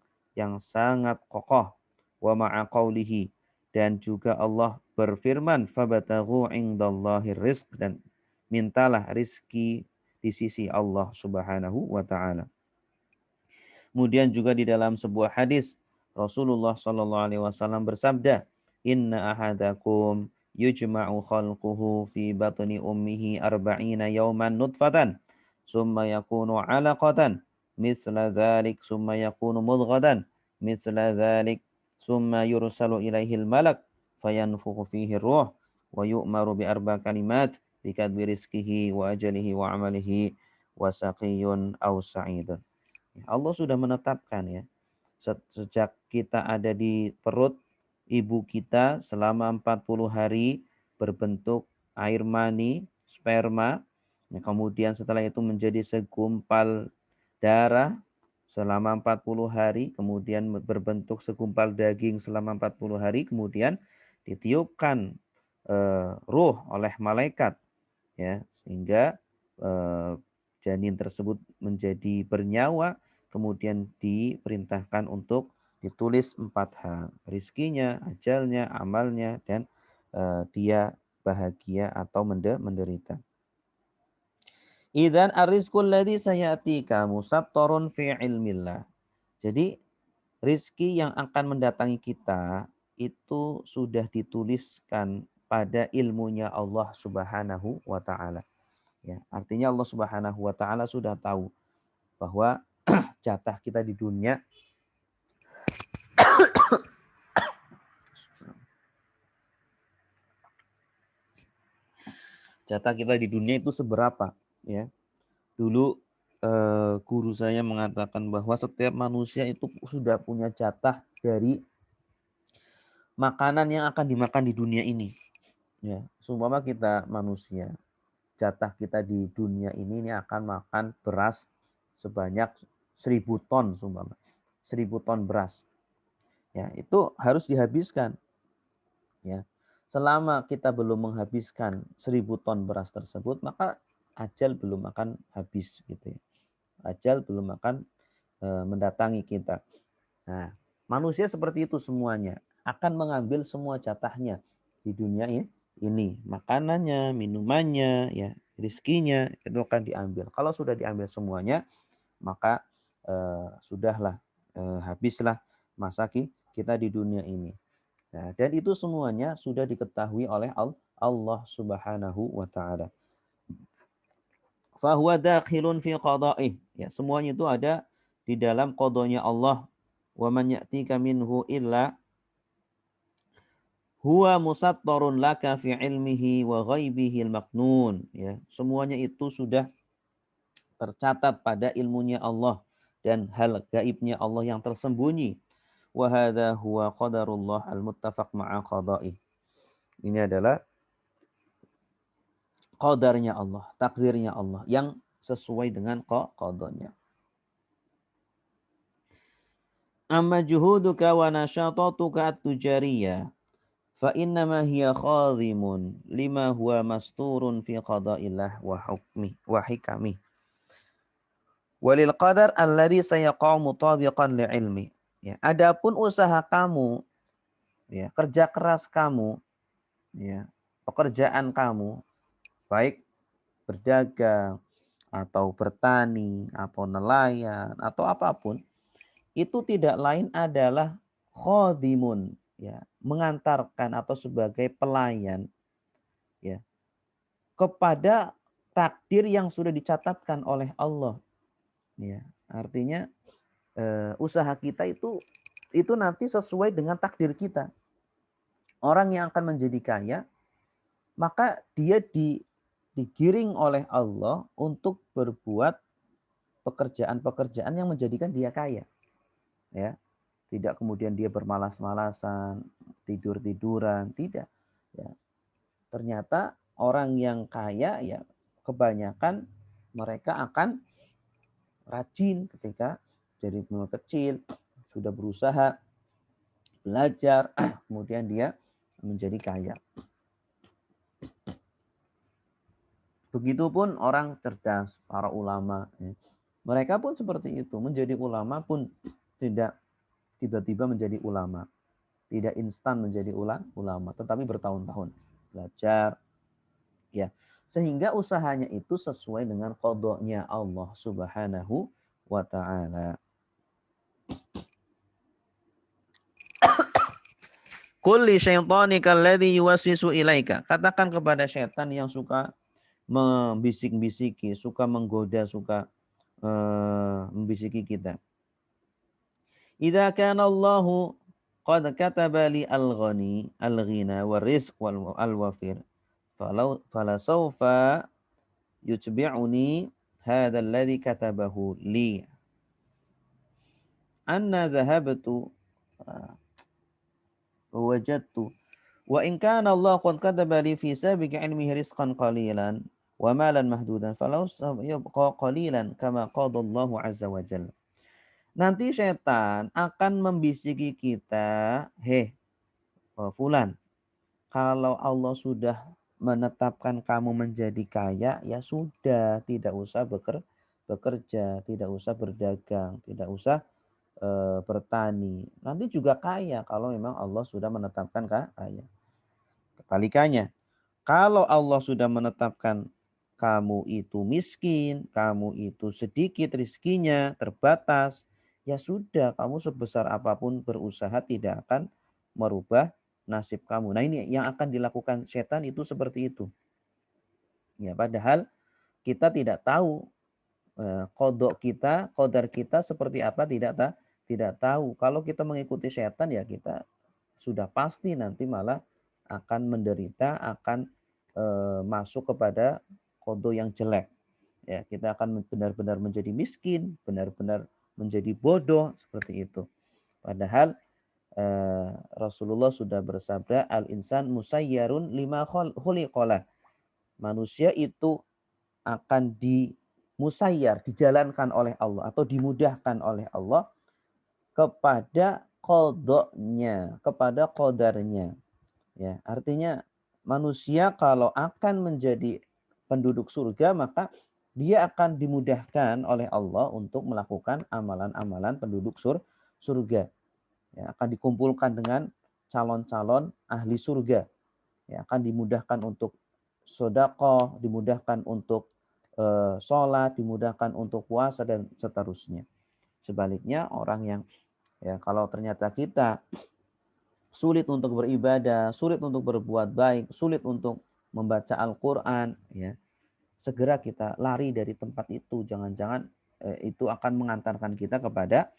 sangat kokoh. Wa ma'a qaulihi, dan juga Allah berfirman, fabataghu indallahi rizq, dan mintalah rizki di sisi Allah Subhanahu wa taala. Kemudian juga di dalam sebuah hadis Rasulullah Shallallahu Alaihi Wasallam bersabda, Inna ahadakum yujma'u khalquhu fi batni ummihi arba'ina yawman nutfatan, summa yakunu alaqatan, misla dhalik, summa yakunu mudghadan, misla dhalik, summa yursalu ilaihil malak, fayanfukhu fihi ruh, wa yu'maru bi arba kalimat, bikadbi rizkihi wa ajalihi wa amalihi wa saqiyun aw sa'idun. Allah sudah menetapkan ya. Sejak kita ada di perut ibu kita selama 40 hari berbentuk air mani sperma, ya, kemudian setelah itu menjadi segumpal darah selama 40 hari, kemudian berbentuk segumpal daging selama 40 hari, kemudian ditiupkan ruh oleh malaikat, ya, sehingga janin tersebut menjadi bernyawa, kemudian diperintahkan untuk ditulis 4 hal, rizkinya, ajalnya, amalnya, dan dia bahagia atau menderita. Idzan ar-rizqul ladzi sayatika musattarun fi ilmillah. Jadi rizki yang akan mendatangi kita itu sudah dituliskan pada ilmunya Allah Subhanahu wa taala. Ya, artinya Allah Subhanahu wa taala sudah tahu bahwa jatah kita di dunia itu seberapa, ya. Dulu guru saya mengatakan bahwa setiap manusia itu sudah punya jatah dari makanan yang akan dimakan di dunia ini. Ya, seumpama kita manusia, jatah kita di dunia ini akan makan beras sebanyak 1.000 ton, seumpama 1.000 ton beras. Ya, itu harus dihabiskan. Ya, selama kita belum menghabiskan 1.000 ton beras tersebut, maka ajal belum akan habis, gitu ya. Ajal belum akan mendatangi kita. Nah, manusia seperti itu semuanya akan mengambil semua jatahnya di dunia ini, makanannya, minumannya, ya, rizkinya itu akan diambil. Kalau sudah diambil semuanya, maka sudahlah, habislah masa kita di dunia ini. Nah, dan itu semuanya sudah diketahui oleh Allah Subhanahu wa taala. Fahuwa dakhilun fi qada'ih. Ya, semuanya itu ada di dalam qadanya Allah. Wa man ya'tika minhu illa huwa musattarun laka fi ilmihi wa ghaibihi al-maknun. Ya, semuanya itu sudah tercatat pada ilmunya Allah dan hal gaibnya Allah yang tersembunyi. Wa hadha huwa qadarullah al-muttafaq ma'a qada'ih. Ini adalah qadarnya Allah, takdirnya Allah yang sesuai dengan qadanya. Amma juhuduka wa nashatatuka at-tujariyah fa innama hiya khadhimun lima huwa masturun fi qada'illah wa hukmi wa hikami walil qadar alladhi sayaqa'u mutabiqan li'ilmi. Ya, adapun usaha kamu, ya, kerja keras kamu, ya, pekerjaan kamu, baik berdagang atau bertani atau nelayan atau apapun, itu tidak lain adalah khadimun, ya, mengantarkan atau sebagai pelayan, ya, kepada takdir yang sudah dicatatkan oleh Allah, ya. Artinya usaha kita itu nanti sesuai dengan takdir kita. Orang yang akan menjadi kaya, maka dia digiring oleh Allah untuk berbuat pekerjaan-pekerjaan yang menjadikan dia kaya, ya. Tidak kemudian dia bermalas-malasan, tidur-tiduran, tidak. Ya. Ternyata orang yang kaya, ya, kebanyakan mereka akan rajin ketika dari mulai kecil sudah berusaha belajar, kemudian dia menjadi kaya. Begitupun orang cerdas, para ulama, ya. Mereka pun seperti itu, menjadi ulama pun tidak tiba-tiba menjadi ulama. Tidak instan menjadi ulama, tetapi bertahun-tahun belajar, ya. Sehingga usahanya itu sesuai dengan qadanya Allah Subhanahu wa taala. Kulli syaitanika alladhi yuwaswisu ilaika. Katakan kepada syaitan yang suka membisik-bisiki, suka menggoda, suka membisiki kita. Idza kana Allahu qad kataba li al-ghani al-ghina wa rizq wal al-wafir fala sawfa yutbi'uni hadha alladhi katabahu li anna dhahabtu wajadtu wa in kana Allah qad kataba li fi sabiqi ilmihi rizqan qalilan wa malan mahdudan falau yabqa qalilan kama qadallahu azza wa jalla. Nanti setan akan membisiki kita, "Heh, fulan, kalau Allah sudah menetapkan kamu menjadi kaya, ya sudah, tidak usah bekerja, tidak usah berdagang, tidak usah bertani. Nanti juga kaya kalau memang Allah sudah menetapkan kaya." Kebalikannya, kalau Allah sudah menetapkan kamu itu miskin, kamu itu sedikit rizkinya, terbatas, ya sudah, kamu sebesar apapun berusaha tidak akan merubah nasib kamu. Nah, ini yang akan dilakukan setan itu seperti itu. Ya, padahal kita tidak tahu kodok kita, kodar kita seperti apa, tidak tahu. Kalau kita mengikuti setan, ya kita sudah pasti nanti malah akan menderita, akan masuk kepada kodo yang jelek. Ya, kita akan benar-benar menjadi miskin, benar-benar menjadi bodoh seperti itu. Padahal Rasulullah sudah bersabda, al-insan musayyarun lima khuliqalah. Manusia itu akan dimusayyar, dijalankan oleh Allah atau dimudahkan oleh Allah kepada kodoknya, kepada kodarnya. Ya, artinya manusia kalau akan menjadi penduduk surga, maka dia akan dimudahkan oleh Allah untuk melakukan amalan-amalan penduduk surga. Ya, akan dikumpulkan dengan calon-calon ahli surga. Ya, akan dimudahkan untuk sedekah, dimudahkan untuk sholat, dimudahkan untuk puasa dan seterusnya. Sebaliknya orang yang ya kalau ternyata kita sulit untuk beribadah, sulit untuk berbuat baik, sulit untuk membaca Al-Qur'an, ya, segera kita lari dari tempat itu. Jangan-jangan itu akan mengantarkan kita kepada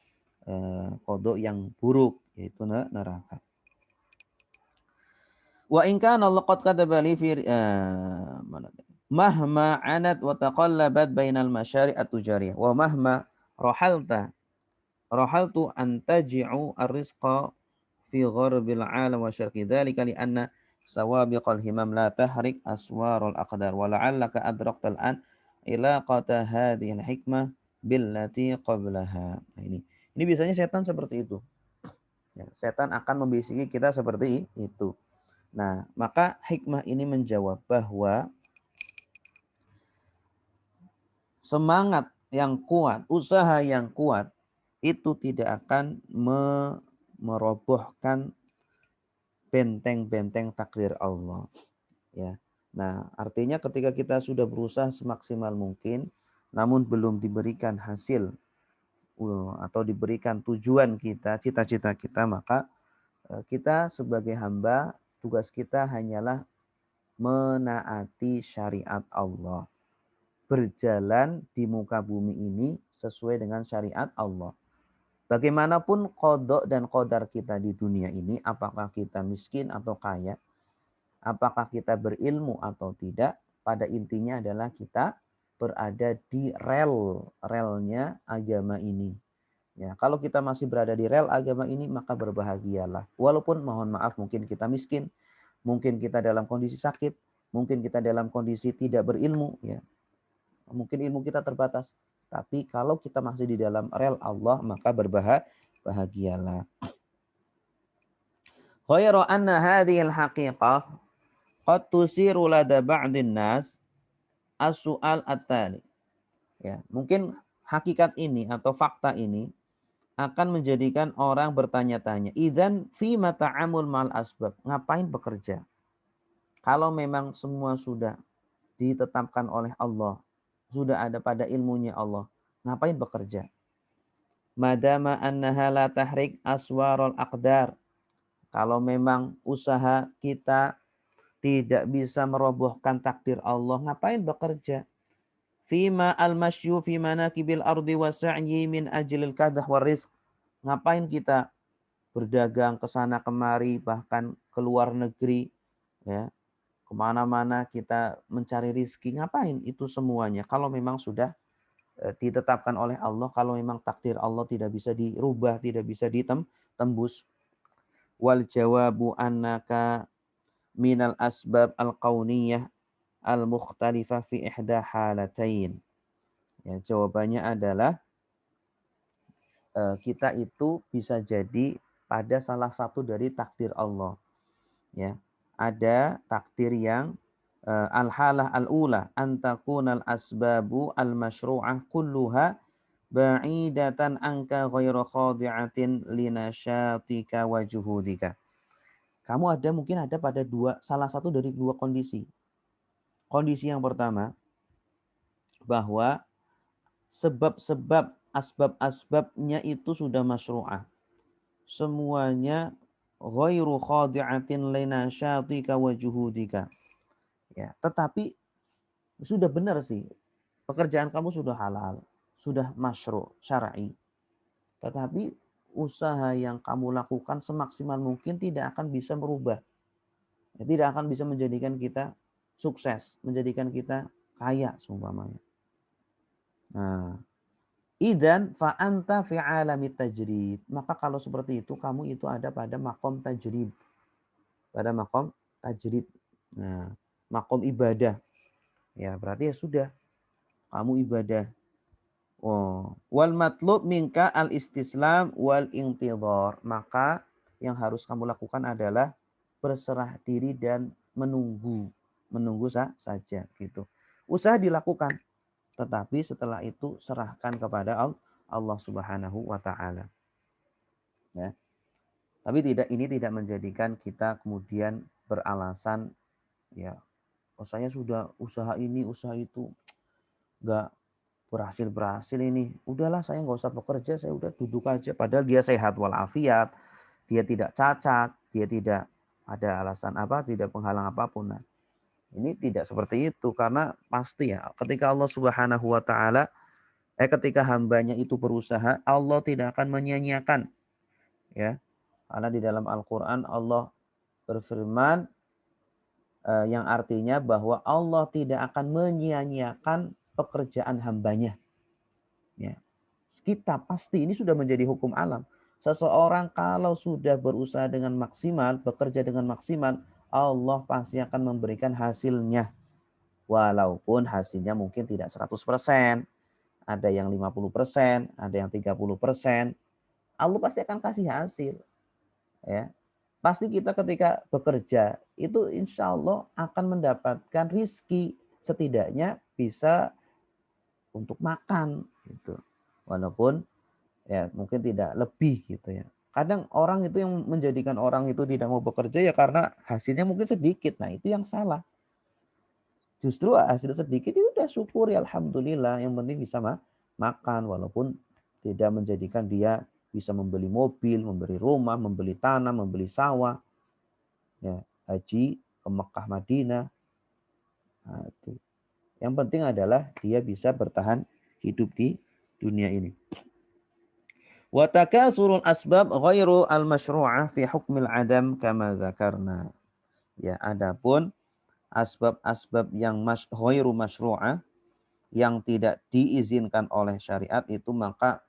qada yang buruk, yaitu neraka. Wa in kana Allah qad kataba li fi mahma anat wa taqallabat bainal masyari' at-tujariyah wa mahma rahaltu an taji'u ar-rizqa fi gharbil alam wa syarqi dzalika li anna sawabiqal himam la tahrik aswarul aqdar wa la'allaka adraktal an ilaqata hadhihi al-hikmah billati qablaha. Nah, ini biasanya setan seperti itu. Ya, setan akan membisiki kita seperti itu. Nah, maka hikmah ini menjawab bahwa semangat yang kuat, usaha yang kuat itu tidak akan merobohkan benteng-benteng takdir Allah. Ya. Nah, artinya ketika kita sudah berusaha semaksimal mungkin, namun belum diberikan hasil atau diberikan tujuan kita, cita-cita kita, maka kita sebagai hamba, tugas kita hanyalah menaati syariat Allah. Berjalan di muka bumi ini sesuai dengan syariat Allah. Bagaimanapun qada dan qadar kita di dunia ini, apakah kita miskin atau kaya, apakah kita berilmu atau tidak, pada intinya adalah kita berada di relnya agama ini. Ya, kalau kita masih berada di rel agama ini, maka berbahagialah. Walaupun mohon maaf mungkin kita miskin, mungkin kita dalam kondisi sakit, mungkin kita dalam kondisi tidak berilmu, ya. Mungkin ilmu kita terbatas. Tapi kalau kita masih di dalam rel Allah, maka berbahagialah. Khairu anna hadhil haqiqah qad tusiru lada ba'din nas as-su'al at-tali. Ya, mungkin hakikat ini atau fakta ini akan menjadikan orang bertanya-tanya, idzan fi mata'amul mal asbab, ngapain bekerja? Kalau memang semua sudah ditetapkan oleh Allah, sudah ada pada ilmunya Allah, ngapain bekerja? Madama annaha la tahrik aswarul aqdar. Kalau memang usaha kita tidak bisa merobohkan takdir Allah, ngapain bekerja? Fima al-masyu fi manakibil ardi wa sa'yi min ajlil kadah wa rizq. Ngapain kita berdagang ke sana kemari, bahkan ke luar negeri, ya, kemana-mana kita mencari rizki. Ngapain itu semuanya? Kalau memang sudah ditetapkan oleh Allah, kalau memang takdir Allah tidak bisa dirubah, tidak bisa ditembus. Wal jawabu annaka minal asbab al-kauniyah al-mukhtalifah fi ihda halatain. Ya, jawabannya adalah kita itu bisa jadi pada salah satu dari takdir Allah. Ya, ada takdir yang al-halah al-ula antakunal asbabu al-masyru'ah kulluha ba'idatan anka ghairu khadi'atin linasyatika wa juhudika. Kamu mungkin ada pada salah satu dari dua kondisi. Kondisi yang pertama, bahwa sebab-sebab, asbab-asbabnya itu sudah masyru'ah. Semuanya ghairu khadi'atin linasyatika wa juhudika. Ya, tetapi sudah benar sih. Pekerjaan kamu sudah halal, sudah masyru', syar'i. Tetapi usaha yang kamu lakukan semaksimal mungkin tidak akan bisa merubah. Ya, tidak akan bisa menjadikan kita sukses, menjadikan kita kaya seumpamanya. Nah, idzan fa anta fi alamit tajrid. Maka kalau seperti itu kamu itu ada pada makom tajrid. Pada makom tajrid. Nah, makom ibadah. Ya, berarti ya sudah kamu ibadah. Oh, wal matlub minka al istislam wal intidhar. Maka yang harus kamu lakukan adalah berserah diri dan menunggu saja gitu. Usaha dilakukan, tetapi setelah itu serahkan kepada Allah Subhanahu wa taala. Ya. Tapi ini tidak menjadikan kita kemudian beralasan ya, oh saya sudah usaha ini, usaha itu enggak berhasil ini. Udahlah saya nggak usah bekerja, saya udah duduk aja. Padahal dia sehat walafiat, dia tidak cacat, dia tidak ada alasan tidak penghalang apapun. Nah, ini tidak seperti itu karena pasti ya ketika Allah Subhanahu wa taala ketika hambanya itu berusaha, Allah tidak akan menyia-nyiakan ya. Karena di dalam Al-Qur'an Allah berfirman yang artinya bahwa Allah tidak akan menyia-nyiakan pekerjaan hambanya. Ya. Kita pasti ini sudah menjadi hukum alam. Seseorang kalau sudah berusaha dengan maksimal, bekerja dengan maksimal, Allah pasti akan memberikan hasilnya. Walaupun hasilnya mungkin tidak 100%, ada yang 50%, ada yang 30%. Allah pasti akan kasih hasil. Ya. Pasti kita ketika bekerja itu insya Allah akan mendapatkan rizki, setidaknya bisa untuk makan gitu. Walaupun ya mungkin tidak lebih gitu ya. Kadang orang itu yang menjadikan orang itu tidak mau bekerja ya karena hasilnya mungkin sedikit. Nah, itu yang salah. Justru hasil sedikit itu udah syukur ya alhamdulillah, yang penting bisa makan walaupun tidak menjadikan dia bisa membeli mobil, membeli rumah, membeli tanah, membeli sawah. Ya, haji ke Mekah Madinah. Nah, itu. Yang penting adalah dia bisa bertahan hidup di dunia ini. Wa takasurul asbab ghairu al-masyru'ah fi hukmil adam kama dzakarna. Ya, adapun asbab-asbab yang ghairu masyru'ah yang tidak diizinkan oleh syariat itu maka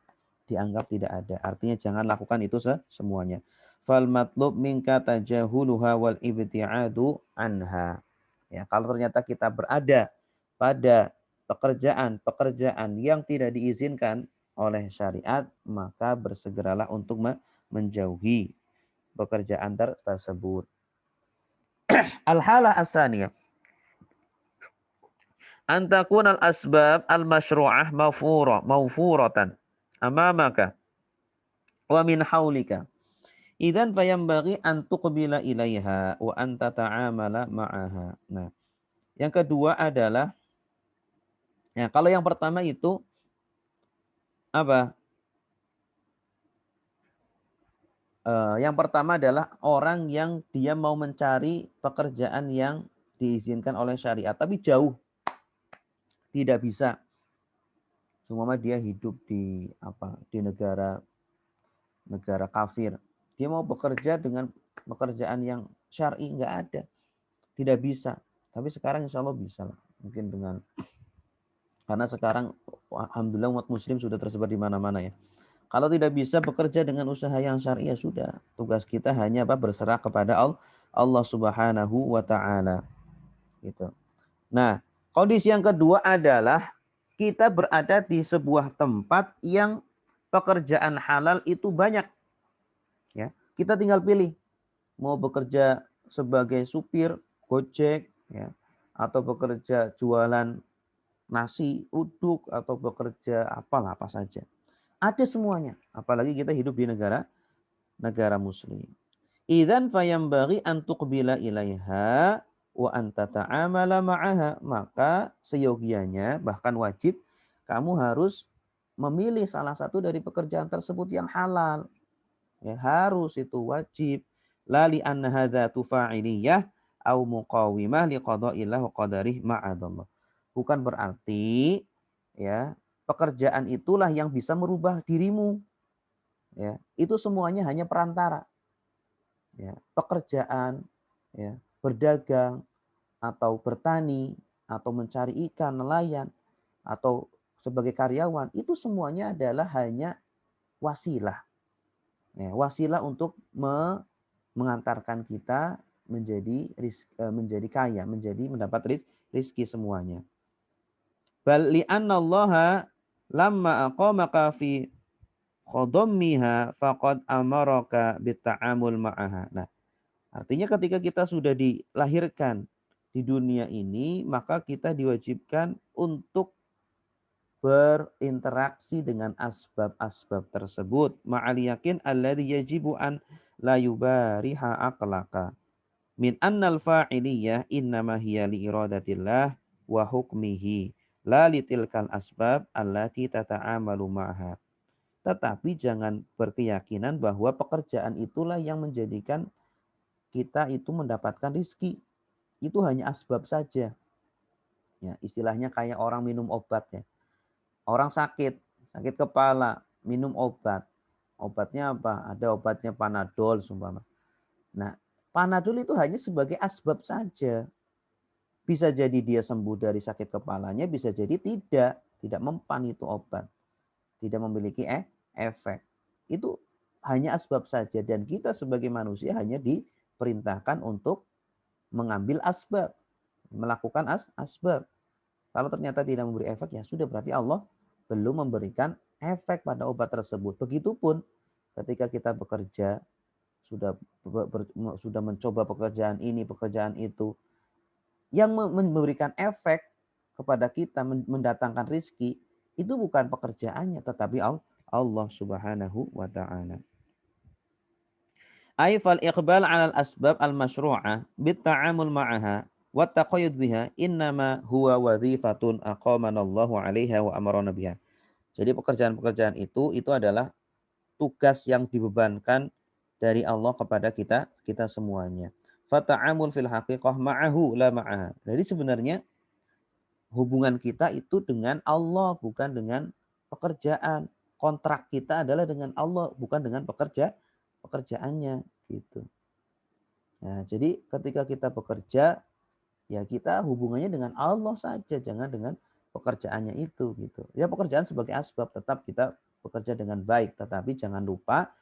dianggap tidak ada. Artinya jangan lakukan itu semuanya. Fal matlub minka tajahuluha wal ibti'adu anha. Ya, kalau ternyata kita berada pada pekerjaan yang tidak diizinkan oleh syariat, maka bersegeralah untuk menjauhi pekerjaan tersebut. Al-halah as-saniyah. Antakun al-asbab al-masyru'ah mawfuratan amamaka wa min haulika. Idzan fayambaghi an tuqbila ilaiha wa an tata'amala ma'aha. Nah, yang kedua adalah ya, kalau yang pertama itu apa? Yang pertama adalah orang yang dia mau mencari pekerjaan yang diizinkan oleh syariat tapi jauh, tidak bisa. Cuma dia hidup di negara kafir. Dia mau bekerja dengan pekerjaan yang syar'i nggak ada, tidak bisa. Tapi sekarang insya Allah bisa lah. Mungkin karena sekarang alhamdulillah umat muslim sudah tersebar di mana-mana ya. Kalau tidak bisa bekerja dengan usaha yang syar'i ya sudah. Tugas kita hanya berserah kepada Allah Subhanahu wa taala. Gitu. Nah, kondisi yang kedua adalah kita berada di sebuah tempat yang pekerjaan halal itu banyak. Ya, kita tinggal pilih mau bekerja sebagai supir Gojek, ya, atau bekerja jualan nasi uduk atau bekerja apalah apa saja. Ada semuanya. Apalagi kita hidup di negara muslim. Idzan fayambaghi an tuqbila ilaiha wa an tata'amala ma'aha. Maka seyogianya bahkan wajib kamu harus memilih salah satu dari pekerjaan tersebut yang halal. Ya, harus itu wajib. La li anna hadza tufa'iliyah au muqawimah li qada'illah wa qadarih ma'adallah. Bukan berarti ya pekerjaan itulah yang bisa merubah dirimu. Ya, itu semuanya hanya perantara. Ya, pekerjaan, ya, berdagang atau bertani atau mencari ikan, nelayan atau sebagai karyawan itu semuanya adalah hanya wasilah. Ya, wasilah untuk mengantarkan kita menjadi kaya, mendapat rizki semuanya. Bal li'annallaha lamma aqamaka fi khadammiha faqad amaraka bitta'amul ma'aha. Nah, artinya ketika kita sudah dilahirkan di dunia ini, maka kita diwajibkan untuk berinteraksi dengan asbab-asbab tersebut. Ma'al yakin alladhi yajibu an la yubariha aqlaka. Min annal fa'iliyah innama hiya li iradatillah wa hukmihi. La litilkal asbab allati tata'amalu ma'ha. Tetapi jangan berkeyakinan bahwa pekerjaan itulah yang menjadikan kita itu mendapatkan rizki. Itu hanya asbab saja. Ya, istilahnya kayak orang minum obat ya. Orang sakit kepala, minum obat. Obatnya apa? Ada obatnya Panadol sumpama. Nah, Panadol itu hanya sebagai asbab saja. Bisa jadi dia sembuh dari sakit kepalanya, bisa jadi tidak mempan itu obat. Tidak memiliki efek. Itu hanya asbab saja dan kita sebagai manusia hanya diperintahkan untuk mengambil asbab, melakukan asbab. Kalau ternyata tidak memberi efek, ya sudah berarti Allah belum memberikan efek pada obat tersebut. Begitupun ketika kita bekerja, sudah sudah mencoba pekerjaan ini, pekerjaan itu, yang memberikan efek kepada kita, mendatangkan rizki, itu bukan pekerjaannya, tetapi Allah subhanahu wa ta'ala. Ay fal iqbal 'ala al-asbab al-masyru'ah bit-ta'amul ma'aha wa taqayyud biha innama huwa wadhifatun aqamanallahu 'alaiha wa amarna biha. Jadi pekerjaan-pekerjaan itu adalah tugas yang dibebankan dari Allah kepada kita semuanya. Fata'amul fil haqiqah ma'ahu la ma'aha. Jadi sebenarnya hubungan kita itu dengan Allah bukan dengan pekerjaan. Kontrak kita adalah dengan Allah bukan dengan pekerjaannya gitu. Nah, jadi ketika kita bekerja ya kita hubungannya dengan Allah saja, jangan dengan pekerjaannya itu gitu. Ya pekerjaan sebagai asbab, tetap kita bekerja dengan baik, tetapi jangan lupa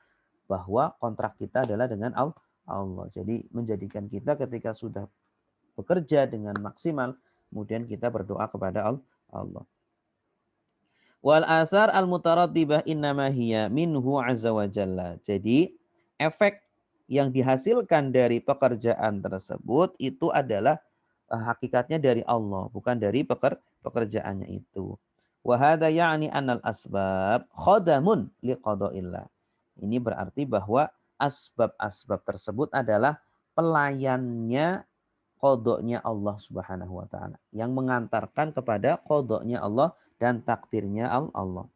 bahwa kontrak kita adalah dengan Allah. Jadi menjadikan kita ketika sudah bekerja dengan maksimal, kemudian kita berdoa kepada Allah. Wal asar al mutarattibah innama hiya minhu azza wa jalla. Jadi efek yang dihasilkan dari pekerjaan tersebut itu adalah hakikatnya dari Allah, bukan dari pekerjaannya itu. Wa hadza ya'ni anal asbab khadamun liqada'illah. Ini berarti bahwa asbab-asbab tersebut adalah pelayannya qadanya Allah Subhanahu wa taala, yang mengantarkan kepada qadanya Allah dan takdirnya Allah.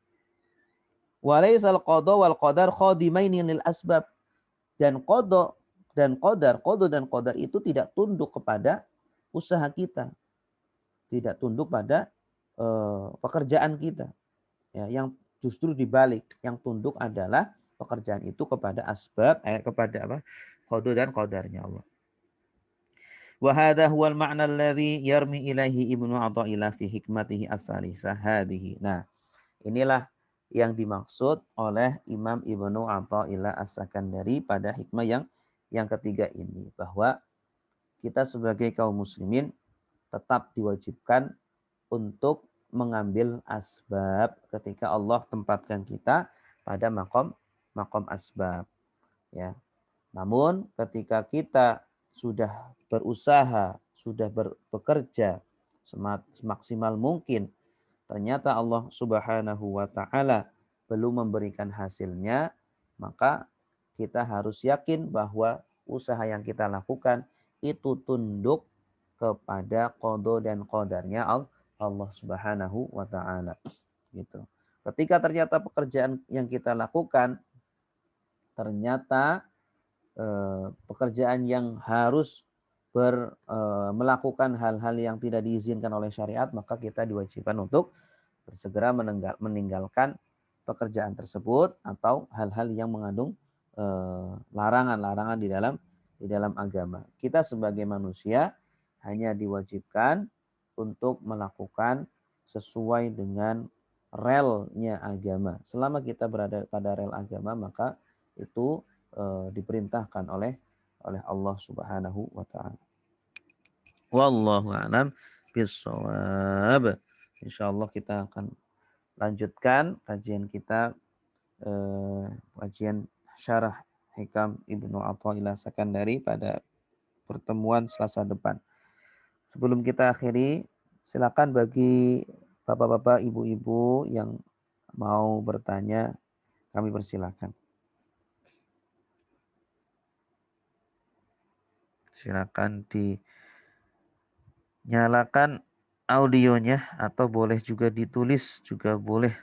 Walaisal qada wal qadar khadimaini lil asbab. Dan qada dan qadar itu tidak tunduk kepada usaha kita, tidak tunduk pada pekerjaan kita. Ya, yang justru dibalik, yang tunduk adalah pekerjaan itu kepada asbab, kepada apa? Qada dan qadarnya Allah. Wa hadha huwal ma'na alladhi yarmi ilaihi Ibnu Athaillah fi hikmatihi as-salisah hadhihi. Nah, inilah yang dimaksud oleh Imam Ibnu Athaillah As-Sakandari pada hikmah yang ketiga ini, bahwa kita sebagai kaum muslimin tetap diwajibkan untuk mengambil asbab ketika Allah tempatkan kita pada makom asbab, ya. Namun ketika kita sudah berusaha, sudah bekerja semaksimal mungkin, ternyata Allah Subhanahu wa taala belum memberikan hasilnya, maka kita harus yakin bahwa usaha yang kita lakukan itu tunduk kepada qada dan qadarnya Allah Subhanahu wa taala, gitu. Ketika ternyata pekerjaan yang kita lakukan ternyata pekerjaan yang harus melakukan hal-hal yang tidak diizinkan oleh syariat, maka kita diwajibkan untuk bersegera meninggalkan pekerjaan tersebut atau hal-hal yang mengandung larangan-larangan di dalam agama. Kita sebagai manusia hanya diwajibkan untuk melakukan sesuai dengan relnya agama. Selama kita berada pada rel agama, maka itu diperintahkan oleh Allah Subhanahu wa taala. Wallahu a'lam bishawab. Insyaallah kita akan lanjutkan kajian kita, kajian syarah Hikam Ibnu Athaillah Sakandari pada pertemuan Selasa depan. Sebelum kita akhiri, silakan bagi bapak-bapak, ibu-ibu yang mau bertanya, kami persilakan. Silakan dinyalakan audionya atau boleh juga ditulis juga boleh.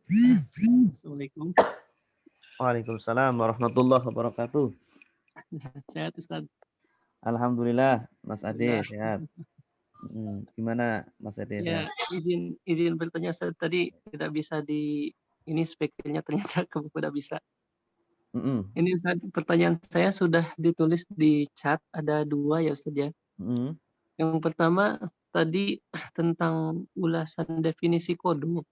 Assalamualaikum. Waalaikumsalam warahmatullahi wabarakatuh. Sehat Ustaz. Alhamdulillah, Mas Ade Alhamdulillah. sehat. Gimana Mas Ade sehat? Ya, izin bertanya Ustaz, tadi tidak bisa ini speakernya ternyata udah bisa. Mm-mm. Ini Ustaz, pertanyaan saya sudah ditulis di chat, ada 2 ya Ustaz ya. Mm-mm. Yang pertama tadi tentang ulasan definisi kodo.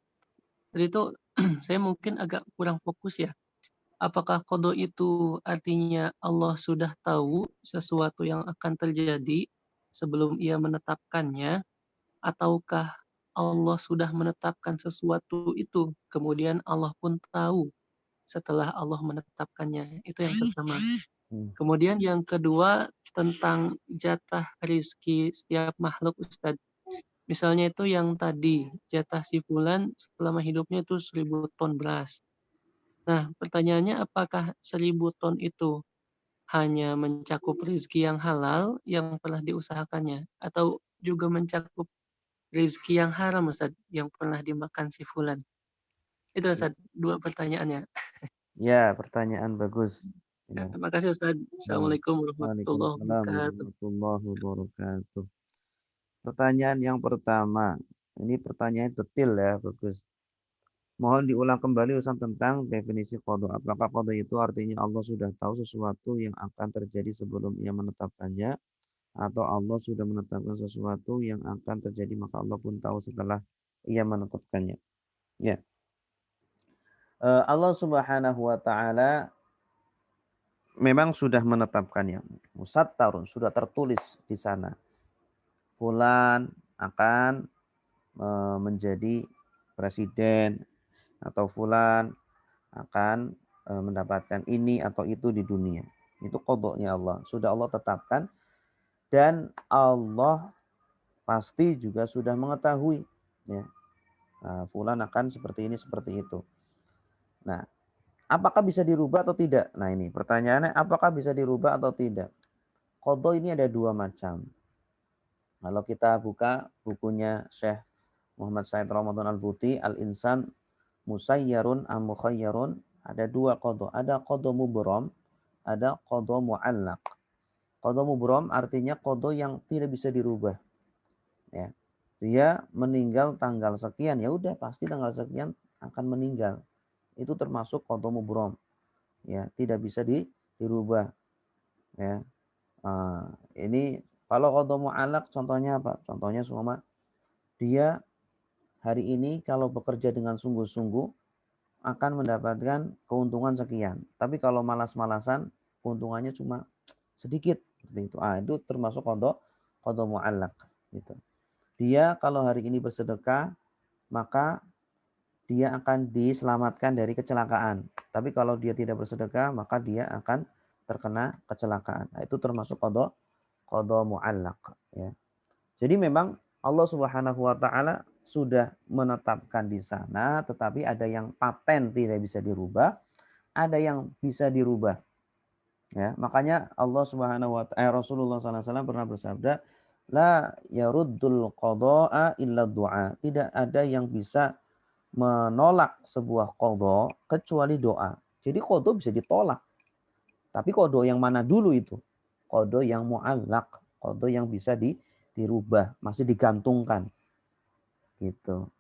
Tadi itu saya mungkin agak kurang fokus ya. Apakah kodo itu artinya Allah sudah tahu sesuatu yang akan terjadi sebelum ia menetapkannya, ataukah Allah sudah menetapkan sesuatu itu, kemudian Allah pun tahu setelah Allah menetapkannya? Itu yang pertama. Kemudian yang kedua tentang jatah rizki setiap makhluk Ustadz. Misalnya itu yang tadi, jatah si fulan selama hidupnya itu 1000 ton beras. Nah, pertanyaannya apakah 1000 ton itu hanya mencakup rezeki yang halal yang pernah diusahakannya, atau juga mencakup rezeki yang haram Ustaz, yang pernah dimakan si fulan? Itu Ustaz, 2 pertanyaannya. Ya, pertanyaan bagus. Ya. Terima kasih Ustaz. Assalamualaikum warahmatullahi Waalaikumsalam wabarakatuh. warahmatullahi wabarakatuh. Pertanyaan yang pertama, ini pertanyaan detail ya, bagus. Mohon diulang kembali Ustaz tentang definisi qada. Apakah qada itu artinya Allah sudah tahu sesuatu yang akan terjadi sebelum ia menetapkannya, atau Allah sudah menetapkan sesuatu yang akan terjadi maka Allah pun tahu setelah ia menetapkannya? Ya. Allah Subhanahu wa taala memang sudah menetapkannya. Musattarun, sudah tertulis di sana. Fulan akan menjadi presiden, atau fulan akan mendapatkan ini atau itu di dunia. Itu qadanya Allah. Sudah Allah tetapkan, dan Allah pasti juga sudah mengetahui, ya. Fulan akan seperti ini, seperti itu. Nah, apakah bisa dirubah atau tidak? Nah, ini pertanyaannya, apakah bisa dirubah atau tidak? Qada ini ada 2 macam. Kalau kita buka bukunya Syekh Muhammad Said Ramadan Al-Buti, Al-Insan Musayyarun am Mukhayyarun, ada 2 qada. Ada qada mubram, ada qada mu'allaq. Qada mubram artinya qada yang tidak bisa dirubah. Ya. Dia meninggal tanggal sekian, ya udah pasti tanggal sekian akan meninggal. Itu termasuk qada mubram. Ya, tidak bisa dirubah. Ya. Ini kalau qada mu'allaq contohnya apa? Contohnya semua dia hari ini kalau bekerja dengan sungguh-sungguh akan mendapatkan keuntungan sekian. Tapi kalau malas-malasan keuntungannya cuma sedikit. Seperti itu. Itu termasuk qada mu'allaq gitu. Dia kalau hari ini bersedekah, maka dia akan diselamatkan dari kecelakaan. Tapi kalau dia tidak bersedekah, maka dia akan terkena kecelakaan. Itu termasuk qada mu'allaq ya. Jadi memang Allah Subhanahu wa taala sudah menetapkan di sana, tetapi ada yang paten tidak bisa dirubah, ada yang bisa dirubah. Ya, makanya Allah Subhanahu wa taala Rasulullah SAW pernah bersabda, la yaruddul qada'a illa du'a. Tidak ada yang bisa menolak sebuah qada kecuali doa. Jadi qada bisa ditolak. Tapi qada yang mana dulu itu? Qada yang mu'allaq, qada yang bisa dirubah, masih digantungkan. Gitu.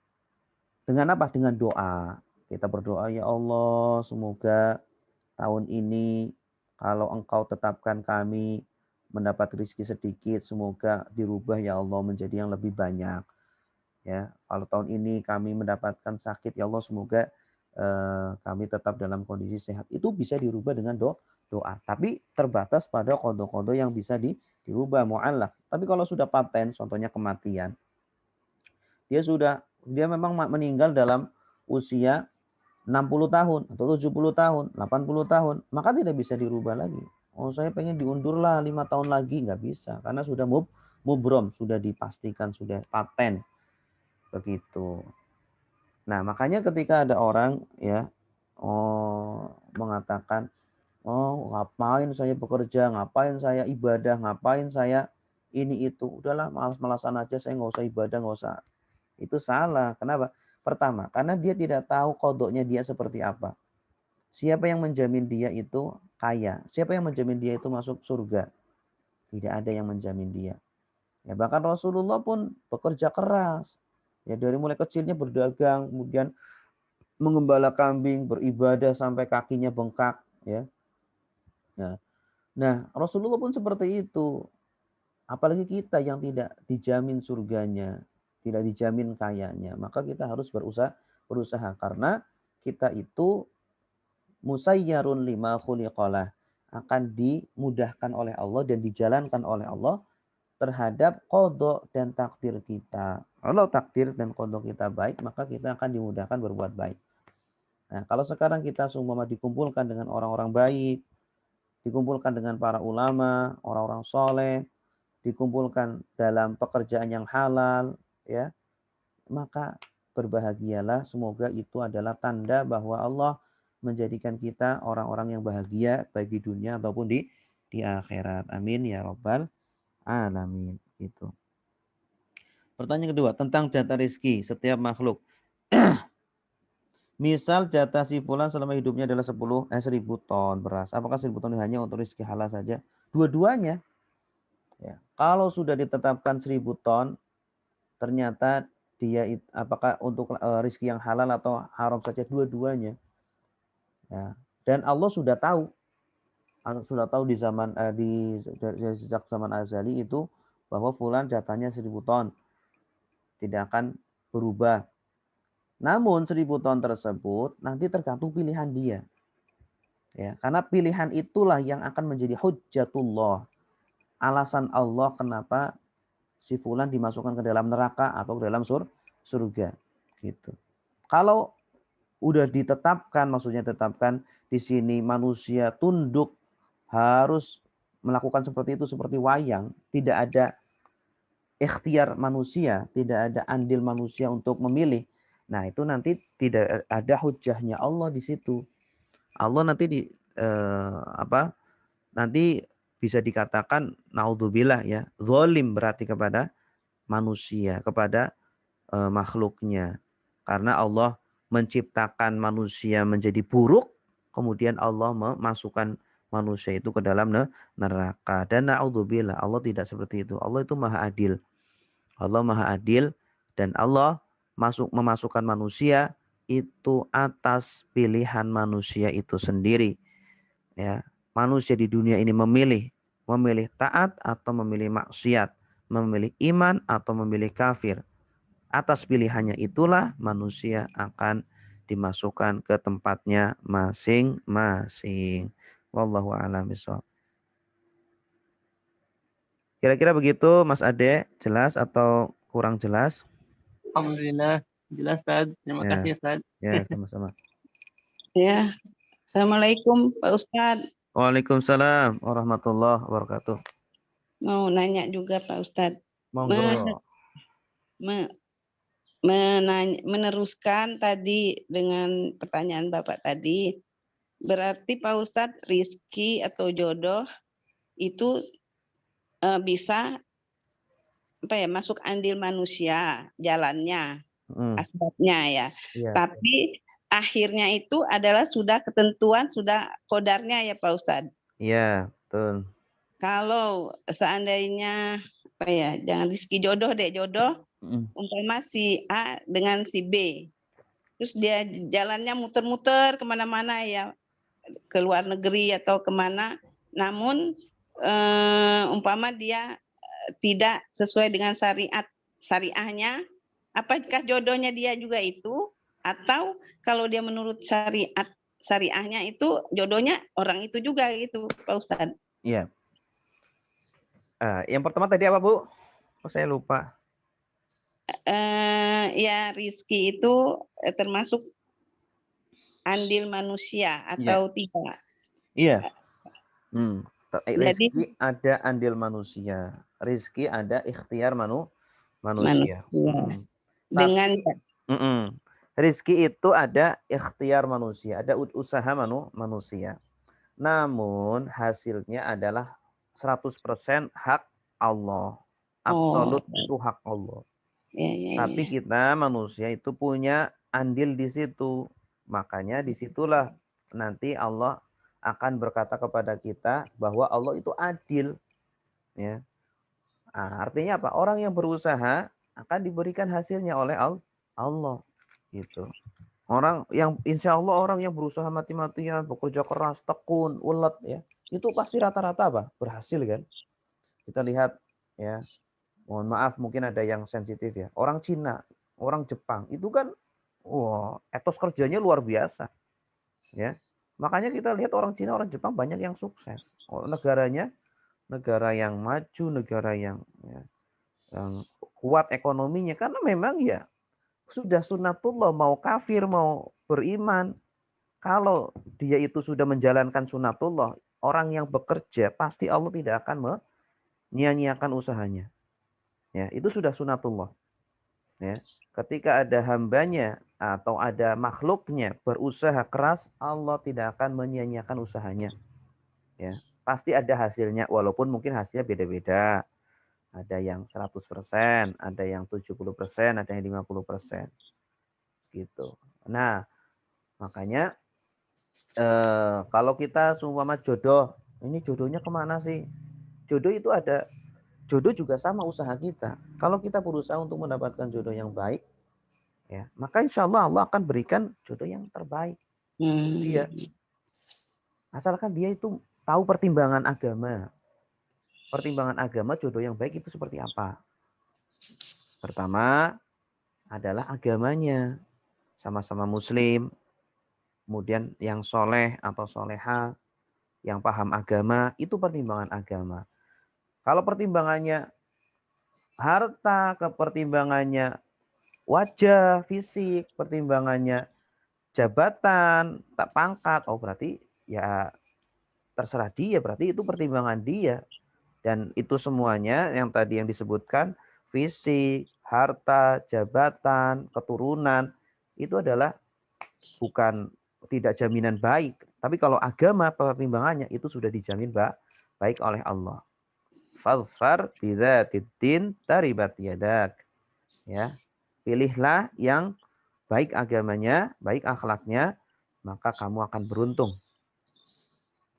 Dengan apa? Dengan doa. Kita berdoa, ya Allah, semoga tahun ini kalau Engkau tetapkan kami mendapat rezeki sedikit, semoga dirubah ya Allah menjadi yang lebih banyak. Ya, kalau tahun ini kami mendapatkan sakit, ya Allah semoga kami tetap dalam kondisi sehat. Itu bisa dirubah dengan doa. Tapi terbatas pada qada-qada yang bisa dirubah mu'allaq. Tapi kalau sudah paten, contohnya kematian, dia memang meninggal dalam usia 60 tahun atau 70 tahun, 80 tahun, maka tidak bisa dirubah lagi. Oh, saya pengen diundur lah 5 tahun lagi, nggak bisa karena sudah mubrom, sudah dipastikan, sudah paten begitu. Nah, makanya ketika ada orang ya mengatakan, "Oh, ngapain saya bekerja, ngapain saya ibadah, ngapain saya ini itu, udahlah malas-malasan aja, saya nggak usah ibadah, nggak usah." Itu salah. Kenapa? Pertama, karena dia tidak tahu kodoknya dia seperti apa. Siapa yang menjamin dia itu kaya? Siapa yang menjamin dia itu masuk surga? Tidak ada yang menjamin dia. Ya, bahkan Rasulullah pun bekerja keras. Ya, dari mulai kecilnya berdagang, kemudian mengembala kambing, beribadah sampai kakinya bengkak. Ya. Nah, Rasulullah pun seperti itu. Apalagi kita yang tidak dijamin surganya, tidak dijamin kayanya, maka kita harus berusaha karena kita itu musayyarun lima khuliqalah, akan dimudahkan oleh Allah dan dijalankan oleh Allah terhadap qada dan takdir kita. Kalau takdir dan qada kita baik, maka kita akan dimudahkan berbuat baik. Nah, kalau sekarang kita semua dikumpulkan dengan orang-orang baik, dikumpulkan dengan para ulama, orang-orang soleh, dikumpulkan dalam pekerjaan yang halal, ya, maka berbahagialah. Semoga itu adalah tanda bahwa Allah menjadikan kita orang-orang yang bahagia baik di dunia ataupun di akhirat. Amin ya rabbal alamin. Itu. Pertanyaan kedua tentang jatah rezeki setiap makhluk. Misal jatah si fulan selama hidupnya adalah 1000 ton beras. Apakah 1000 ton hanya untuk rezeki halal saja? Dua-duanya. Ya. Kalau sudah ditetapkan 1000 ton, ternyata dia apakah untuk rezeki yang halal atau haram saja, dua-duanya. Ya. Dan Allah sudah tahu di zaman dari sejak zaman azali itu bahwa fulan jatahnya 1000 ton, tidak akan berubah. Namun 1000 ton tersebut nanti tergantung pilihan dia. Ya, karena pilihan itulah yang akan menjadi hujjatullah. Alasan Allah kenapa si fulan dimasukkan ke dalam neraka atau ke dalam surga. Gitu. Kalau udah ditetapkan, maksudnya tetapkan di sini manusia tunduk harus melakukan seperti itu seperti wayang, tidak ada ikhtiar manusia, tidak ada andil manusia untuk memilih. Nah, itu nanti tidak ada hujahnya Allah di situ. Allah nanti nanti bisa dikatakan naudzubillah ya, zalim berarti kepada manusia, kepada makhluknya. Karena Allah menciptakan manusia menjadi buruk, kemudian Allah memasukkan manusia itu ke dalam neraka. Dan naudzubillah, Allah tidak seperti itu. Allah itu maha adil. Allah maha adil dan Allah memasukkan manusia itu atas pilihan manusia itu sendiri. Ya, manusia di dunia ini memilih taat atau memilih maksiat, memilih iman atau memilih kafir. Atas pilihannya itulah manusia akan dimasukkan ke tempatnya masing-masing. Wallahu a'lam bishawab. Kira-kira begitu Mas Ade, jelas atau kurang jelas? Alhamdulillah jelas Ustaz. Terima Ya, kasih Ustaz. ya sama-sama. Ya, Assalamualaikum Pak Ustadz. Waalaikumsalam warahmatullahi wabarakatuh. Mau nanya juga Pak Ustadz. Monggo. Me- meneruskan tadi dengan pertanyaan Bapak tadi, berarti Pak Ustadz rizki atau jodoh itu bisa apa ya masuk andil manusia jalannya, asbabnya ya. Iya. Tapi akhirnya itu adalah sudah ketentuan, sudah kodarnya ya Pak Ustadz. Iya, betul. Kalau seandainya apa ya, jangan rezeki jodoh deh, jodoh umpama si A dengan si B. Terus dia jalannya muter-muter kemana-mana ya, ke luar negeri atau kemana. Namun umpama dia tidak sesuai dengan syariahnya, apakah jodohnya dia juga itu? Atau kalau dia menurut syariahnya itu jodohnya orang itu juga gitu Pak Ustadz. Iya. Yang pertama tadi apa Bu? Oh, saya lupa. Ya rizki itu termasuk andil manusia atau tidak? Iya. Jadi Rizki ada andil manusia. Rizki ada ikhtiar manusia. Dengan Rizki itu ada ikhtiar manusia, ada usaha manusia. Namun hasilnya adalah 100% hak Allah. Absolut itu hak Allah. Tapi kita manusia itu punya andil di situ. Makanya disitulah nanti Allah akan berkata kepada kita bahwa Allah itu adil. Ya. Nah, artinya apa? Orang yang berusaha akan diberikan hasilnya oleh Allah. Gitu. Orang yang insya Allah orang yang berusaha mati-matian, bekerja keras, tekun, ulet ya, itu pasti rata-rata apa? Berhasil kan? Kita lihat ya. Mohon maaf mungkin ada yang sensitif ya. Orang Cina, orang Jepang itu kan wah, etos kerjanya luar biasa. Ya. Makanya kita lihat orang Cina, orang Jepang banyak yang sukses. Negaranya negara yang maju, negara yang kuat ekonominya karena memang ya sudah sunatullah, mau kafir mau beriman, kalau dia itu sudah menjalankan sunatullah, orang yang bekerja pasti Allah tidak akan menyia-nyiakan usahanya. Ya, itu sudah sunatullah. Ya. Ketika ada hambanya atau ada makhluknya berusaha keras, Allah tidak akan menyia-nyiakan usahanya. Ya, pasti ada hasilnya walaupun mungkin hasilnya beda-beda. Ada yang 100%, ada yang 70%, ada yang 50%. Gitu. Nah, makanya kalau kita seumpama jodoh, ini jodohnya kemana sih? Jodoh itu ada, jodoh juga sama usaha kita. Kalau kita berusaha untuk mendapatkan jodoh yang baik, ya, maka insya Allah Allah akan berikan jodoh yang terbaik. Dia, asalkan dia itu tahu pertimbangan agama. Pertimbangan agama jodoh yang baik itu seperti apa? Pertama adalah agamanya, sama-sama muslim, kemudian yang soleh atau soleha, yang paham agama, itu pertimbangan agama. Kalau pertimbangannya harta, pertimbangannya wajah, fisik, pertimbangannya jabatan, tak pangkat, oh berarti ya terserah dia, berarti itu pertimbangan dia. Dan itu semuanya yang tadi yang disebutkan, fisik, harta, jabatan, keturunan, itu adalah bukan tidak jaminan baik. Tapi kalau agama pertimbangannya itu sudah dijamin baik oleh Allah. Fadfar bidzatiddin taribat yadak. Ya. Pilihlah yang baik agamanya, baik akhlaknya, maka kamu akan beruntung.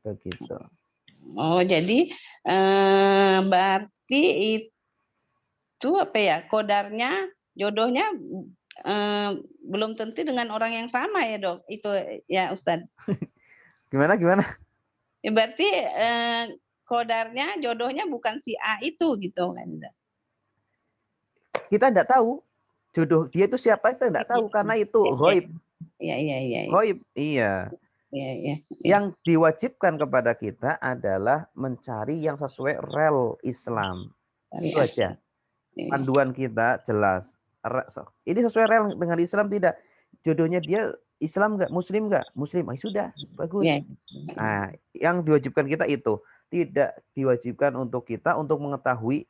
Begitu. Oh, jadi berarti itu apa ya? Kodarnya, jodohnya belum tentu dengan orang yang sama ya, Dok. Itu ya, Ustadz. Gimana? Ya, berarti kodarnya, jodohnya bukan si A itu gitu kan. Kita tidak tahu jodoh dia itu siapa, kita tidak tahu karena itu ghaib. Iya. Ghaib, iya. Ya. Yang diwajibkan kepada kita adalah mencari yang sesuai rel Islam. Itu aja. Panduan kita jelas. Ini sesuai rel dengan Islam tidak? Jodohnya dia Islam nggak? Muslim nggak? Muslim. Sudah, bagus. Nah, yang diwajibkan kita itu. Tidak diwajibkan untuk kita untuk mengetahui,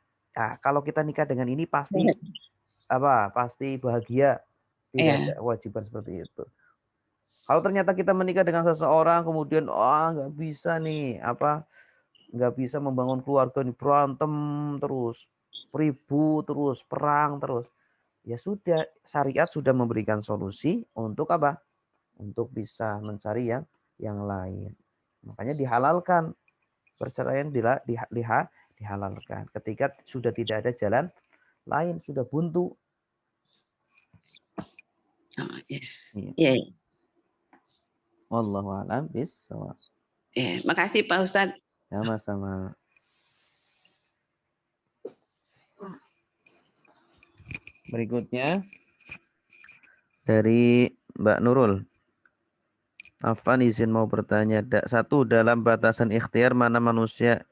kalau kita nikah dengan ini pasti pasti bahagia. Tidak ada kewajiban seperti itu. Kalau ternyata kita menikah dengan seseorang kemudian nggak bisa nih nggak bisa membangun keluarga nih, berantem terus, ribut terus, perang terus, ya sudah, syariat sudah memberikan solusi untuk apa? Untuk bisa mencari yang lain. Makanya dihalalkan, perceraian dihalalkan ketika sudah tidak ada jalan lain, sudah buntu. Iya. Wallahu a'lam bishawab. Makasih Pak Ustadz. Sama-sama. Berikutnya dari Mbak Nurul. Afan izin mau bertanya. Satu, dalam batasan ikhtiar mana manusia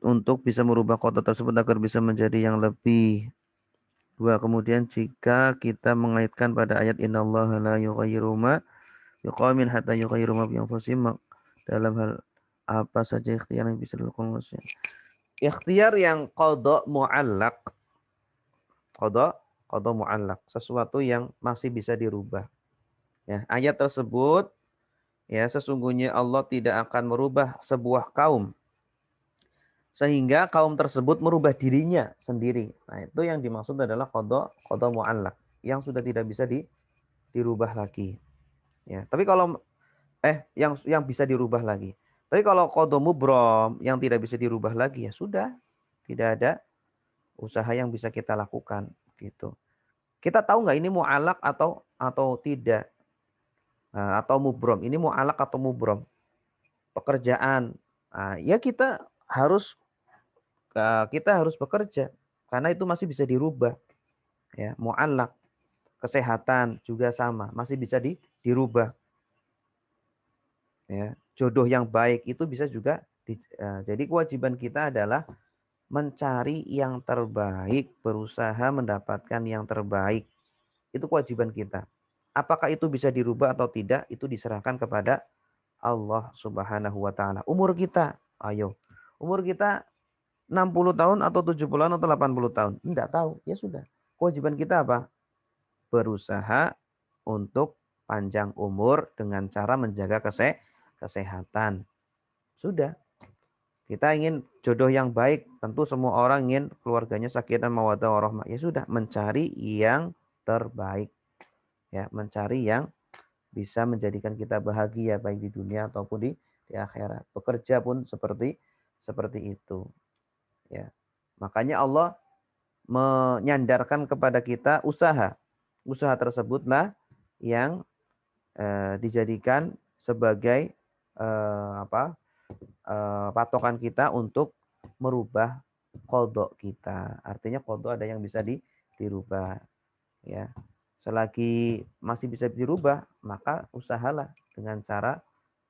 untuk bisa merubah kota tersebut agar bisa menjadi yang lebih. Dua, kemudian jika kita mengaitkan pada ayat innallaha la yughayyiru ma biqaumin hatta yughayyiru ma bi anfusihim, dalam hal apa saja ikhtiar yang bisa dilakukan manusia. Ikhtiar yang qada mu'allaq. Qada mu'allaq, sesuatu yang masih bisa dirubah. Ya, ayat tersebut ya, sesungguhnya Allah tidak akan merubah sebuah kaum sehingga kaum tersebut merubah dirinya sendiri. Nah, itu yang dimaksud adalah qada mu'allaq, yang sudah tidak bisa dirubah lagi. Ya, tapi kalau yang bisa dirubah lagi. Tapi kalau qada mubram yang tidak bisa dirubah lagi, ya sudah, tidak ada usaha yang bisa kita lakukan gitu. Kita tahu nggak ini mu'allaq atau tidak? Atau mubram. Ini mu'allaq atau mubram? Pekerjaan. Ya kita harus bekerja karena itu masih bisa dirubah. Ya, mu'allaq. Kesehatan juga sama, masih bisa dirubah. Ya, jodoh yang baik itu bisa juga jadi kewajiban kita adalah mencari yang terbaik, berusaha mendapatkan yang terbaik. Itu kewajiban kita. Apakah itu bisa dirubah atau tidak, itu diserahkan kepada Allah Subhanahu wa taala. Umur kita, umur kita 60 tahun atau 70 tahun atau 80 tahun, enggak tahu. Ya sudah. Kewajiban kita apa? Berusaha untuk panjang umur dengan cara menjaga kesehatan. Sudah. Kita ingin jodoh yang baik, tentu semua orang ingin keluarganya sakinah mawaddah warahmah. Ya sudah, mencari yang terbaik. Ya, mencari yang bisa menjadikan kita bahagia baik di dunia ataupun di akhirat. Bekerja pun seperti itu. Ya. Makanya Allah menyandarkan kepada kita usaha. Usaha tersebutlah yang dijadikan sebagai patokan kita untuk merubah qada kita. Artinya qada ada yang bisa dirubah. Ya. Selagi masih bisa dirubah, maka usahalah dengan cara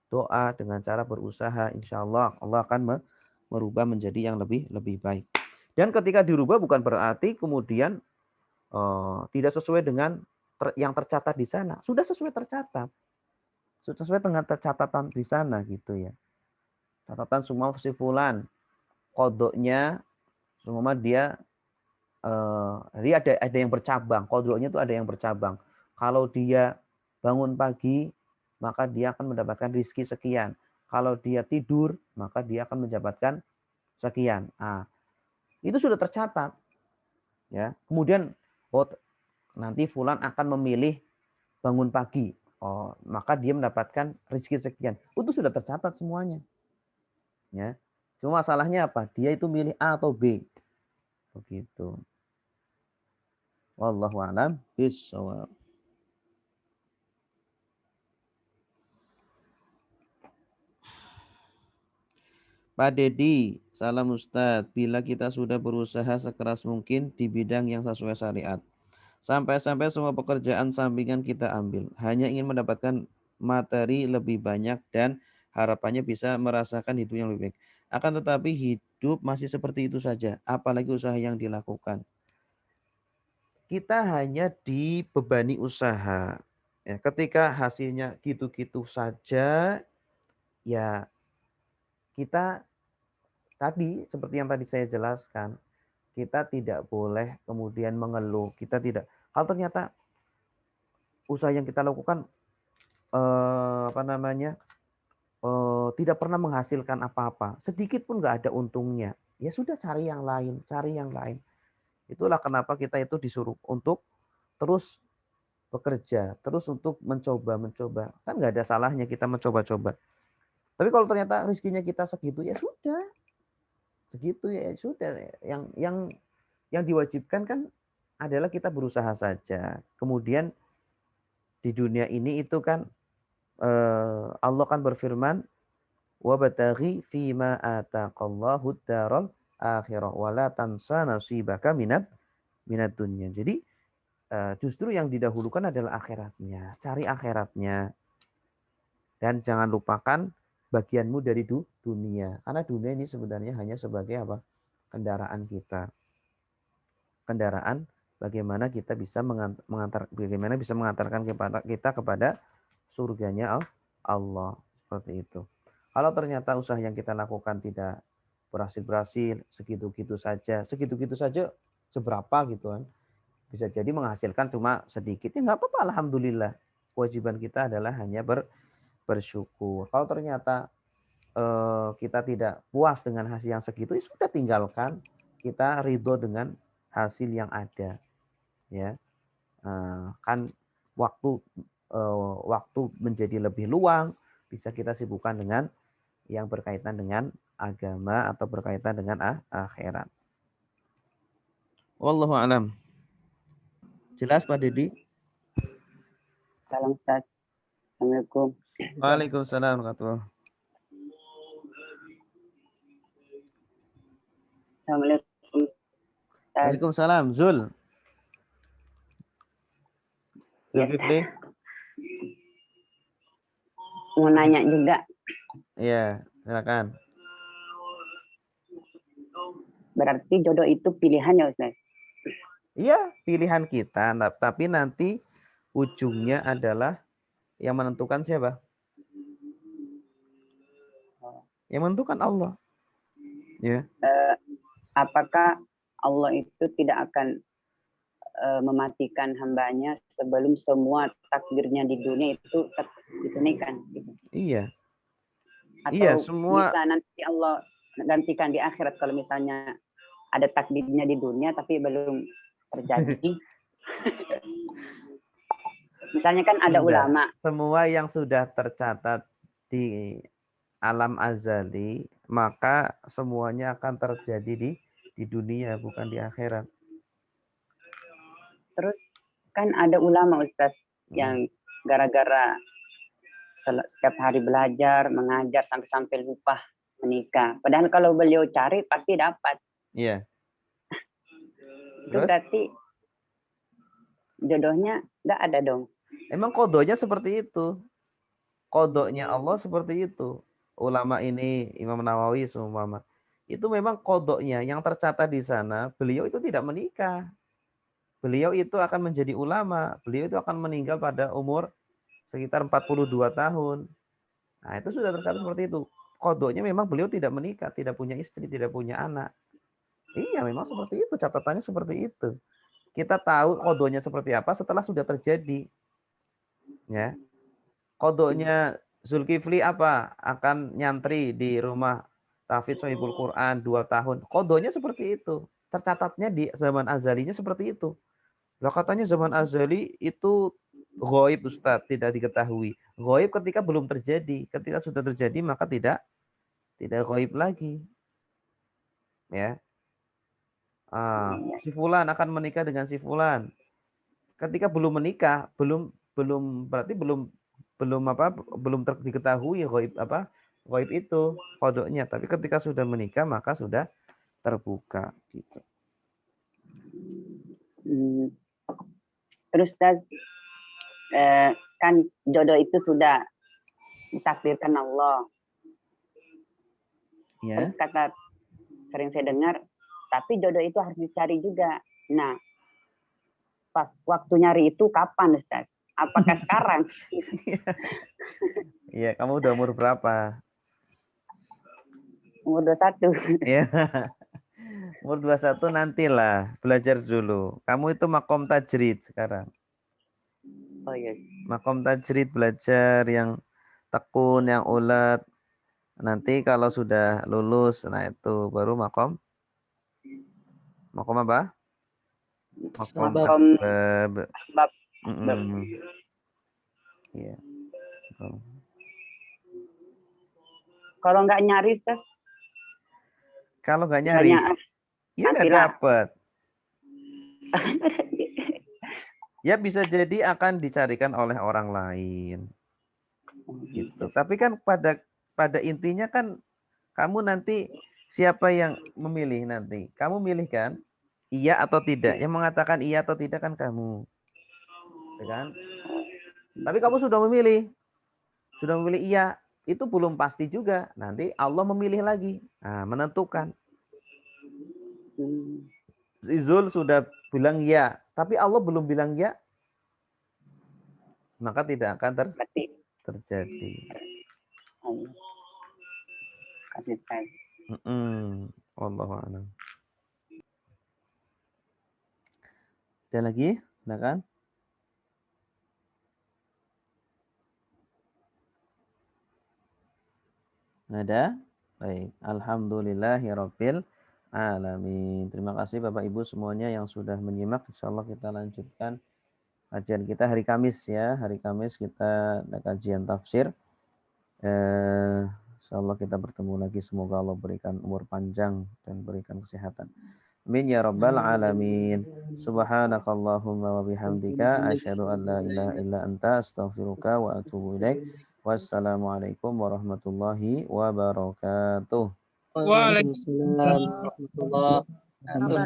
doa, dengan cara berusaha. Insya Allah Allah akan merubah menjadi yang lebih baik. Dan ketika dirubah bukan berarti kemudian tidak sesuai dengan yang tercatat di sana. Sudah sesuai tercatat. Sudah sesuai dengan tercatatan di sana gitu ya. Catatan semua si fulan, kodoknya semua dia jadi ada yang bercabang. Kodoknya itu ada yang bercabang. Kalau dia bangun pagi, maka dia akan mendapatkan rizki sekian. Kalau dia tidur, maka dia akan mendapatkan sekian. Itu sudah tercatat. Ya. Kemudian nanti fulan akan memilih bangun pagi. Maka dia mendapatkan rezeki sekian. Itu sudah tercatat semuanya. Ya. Cuma masalahnya apa? Dia itu milih A atau B. Begitu. Wallahu a'lam bishawab. Pak Dedi, salam Ustadz. Bila kita sudah berusaha sekeras mungkin di bidang yang sesuai syariat, sampai-sampai semua pekerjaan sampingan kita ambil, hanya ingin mendapatkan materi lebih banyak dan harapannya bisa merasakan hidup yang lebih baik. Akan tetapi hidup masih seperti itu saja, apalagi usaha yang dilakukan. Kita hanya dibebani usaha. Ya, ketika hasilnya gitu-gitu saja, ya kita tadi seperti yang tadi saya jelaskan, kita tidak boleh kemudian mengeluh. Kita tidak. Kalau ternyata usaha yang kita lakukan tidak pernah menghasilkan apa-apa, sedikit pun nggak ada untungnya, ya sudah cari yang lain, cari yang lain. Itulah kenapa kita itu disuruh untuk terus bekerja, terus untuk mencoba. Kan nggak ada salahnya kita mencoba-coba. Tapi kalau ternyata rezekinya kita segitu, ya sudah. Segitu ya sudah. Yang diwajibkan kan adalah kita berusaha saja. Kemudian di dunia ini itu kan Allah kan berfirman, wabtaghi fima ataqallahu daral akhirah wala tansa nasibaka minat dunya. Jadi justru yang didahulukan adalah akhiratnya. Cari akhiratnya. Dan jangan lupakan bagianmu dari dunia. Karena dunia ini sebenarnya hanya sebagai apa? Kendaraan kita. Kendaraan bagaimana kita bisa mengantarkan kita kepada surganya Allah. Seperti itu. Kalau ternyata usaha yang kita lakukan tidak berhasil, segitu-gitu saja seberapa gitu kan. Bisa jadi menghasilkan cuma sedikit, ya nggak apa-apa, alhamdulillah. Kewajiban kita adalah hanya bersyukur. Kalau ternyata kita tidak puas dengan hasil yang segitu, ya sudah tinggalkan. Kita ridho dengan hasil yang ada. Ya, kan waktu menjadi lebih luang, bisa kita sibukkan dengan yang berkaitan dengan agama atau berkaitan dengan akhirat. Wallahu a'lam. Jelas Pak Dedi? Salam Ustaz. Assalamualaikum. Waalaikumsalam warahmatullahi. Assalamualaikum. Waalaikumsalam. Zul. Zulkifli. Mau nanya juga. Iya, silakan. Berarti jodoh itu pilihan ya Ustaz? Iya, pilihan kita, tapi nanti ujungnya adalah yang menentukan siapa? Yang menentukan Allah. Ya. Apakah Allah itu tidak akan mematikan hambanya sebelum semua takdirnya di dunia itu ditunaikan? Gitu. Iya. Atau iya, semua bisa nanti Allah gantikan di akhirat kalau misalnya ada takdirnya di dunia tapi belum terjadi. Misalnya kan ada ulama. Semua yang sudah tercatat di alam azali, maka semuanya akan terjadi di dunia, bukan di akhirat. Terus kan ada ulama Ustaz yang gara-gara setiap hari belajar, mengajar sampai lupa menikah. Padahal kalau beliau cari pasti dapat. Iya. Itu berarti jodohnya nggak ada dong. Emang kodonya seperti itu. Kodoknya Allah seperti itu. Ulama ini, Imam Nawawi seumpama, itu memang kodoknya yang tercatat di sana, beliau itu tidak menikah. Beliau itu akan menjadi ulama. Beliau itu akan meninggal pada umur sekitar 42 tahun. Nah, itu sudah tercatat seperti itu. Kodoknya memang beliau tidak menikah, tidak punya istri, tidak punya anak. Iya, memang seperti itu. Catatannya seperti itu. Kita tahu kodoknya seperti apa setelah sudah terjadi. Ya. Kodoknya Zulkifli apa? Akan nyantri di rumah Tahfidz Sohibul Quran 2 tahun. Kodoknya seperti itu. Tercatatnya di zaman azalinya seperti itu. Lah katanya zaman azali itu ghaib Ustaz, tidak diketahui. Ghaib ketika belum terjadi. Ketika sudah terjadi maka tidak ghaib lagi. Ya. Si fulan akan menikah dengan si fulan. Ketika belum menikah, berarti belum diketahui ghaib itu kodoknya. Tapi ketika sudah menikah maka sudah terbuka gitu. Terus Ustaz, kan jodoh itu sudah ditakdirkan Allah. Ya. Terus kata sering saya dengar, tapi jodoh itu harus dicari juga. Nah, pas waktu nyari itu kapan, Ustaz? Apakah sekarang? Iya, kamu udah umur berapa? Umur 21. Ya. Umur 21 nantilah, belajar dulu. Kamu itu makom tajrid sekarang. Oh iya. Makom tajrid, belajar yang tekun, yang ulet. Nanti kalau sudah lulus, nah itu baru makom apa? Makom Sebab. asbab. Sebab. Iya. Kalau nggak nyari, Ustaz? Kalau nggak nyari, ya nggak dapat. Ya bisa jadi akan dicarikan oleh orang lain. Gitu. Tapi kan pada intinya kan kamu nanti siapa yang memilih nanti? Kamu milih kan? Iya atau tidak? Yang mengatakan iya atau tidak kan kamu. Ya kan? Tapi kamu sudah memilih. Sudah memilih iya. Itu belum pasti juga. Nanti Allah memilih lagi. Nah, menentukan. Zul sudah bilang ya. Tapi Allah belum bilang ya. Maka tidak akan terjadi. Kasih saya. Wallahu a'lam. Ada lagi? Silakan. Ada? Baik. Alhamdulillahirabbil alamin. Terima kasih Bapak Ibu semuanya yang sudah menyimak. Insyaallah kita lanjutkan kajian kita hari Kamis ya. Hari Kamis kita ada kajian tafsir. Insyaallah kita bertemu lagi. Semoga Allah berikan umur panjang dan berikan kesehatan. Amin ya rabbal alamin. Subhanakallahumma wa bihamdika asyhadu an la ilaha illa anta astaghfiruka wa atubu ilaik. Wassalamualaikum warahmatullahi wabarakatuh. Waalaikumsalam warahmatullahi wabarakatuh.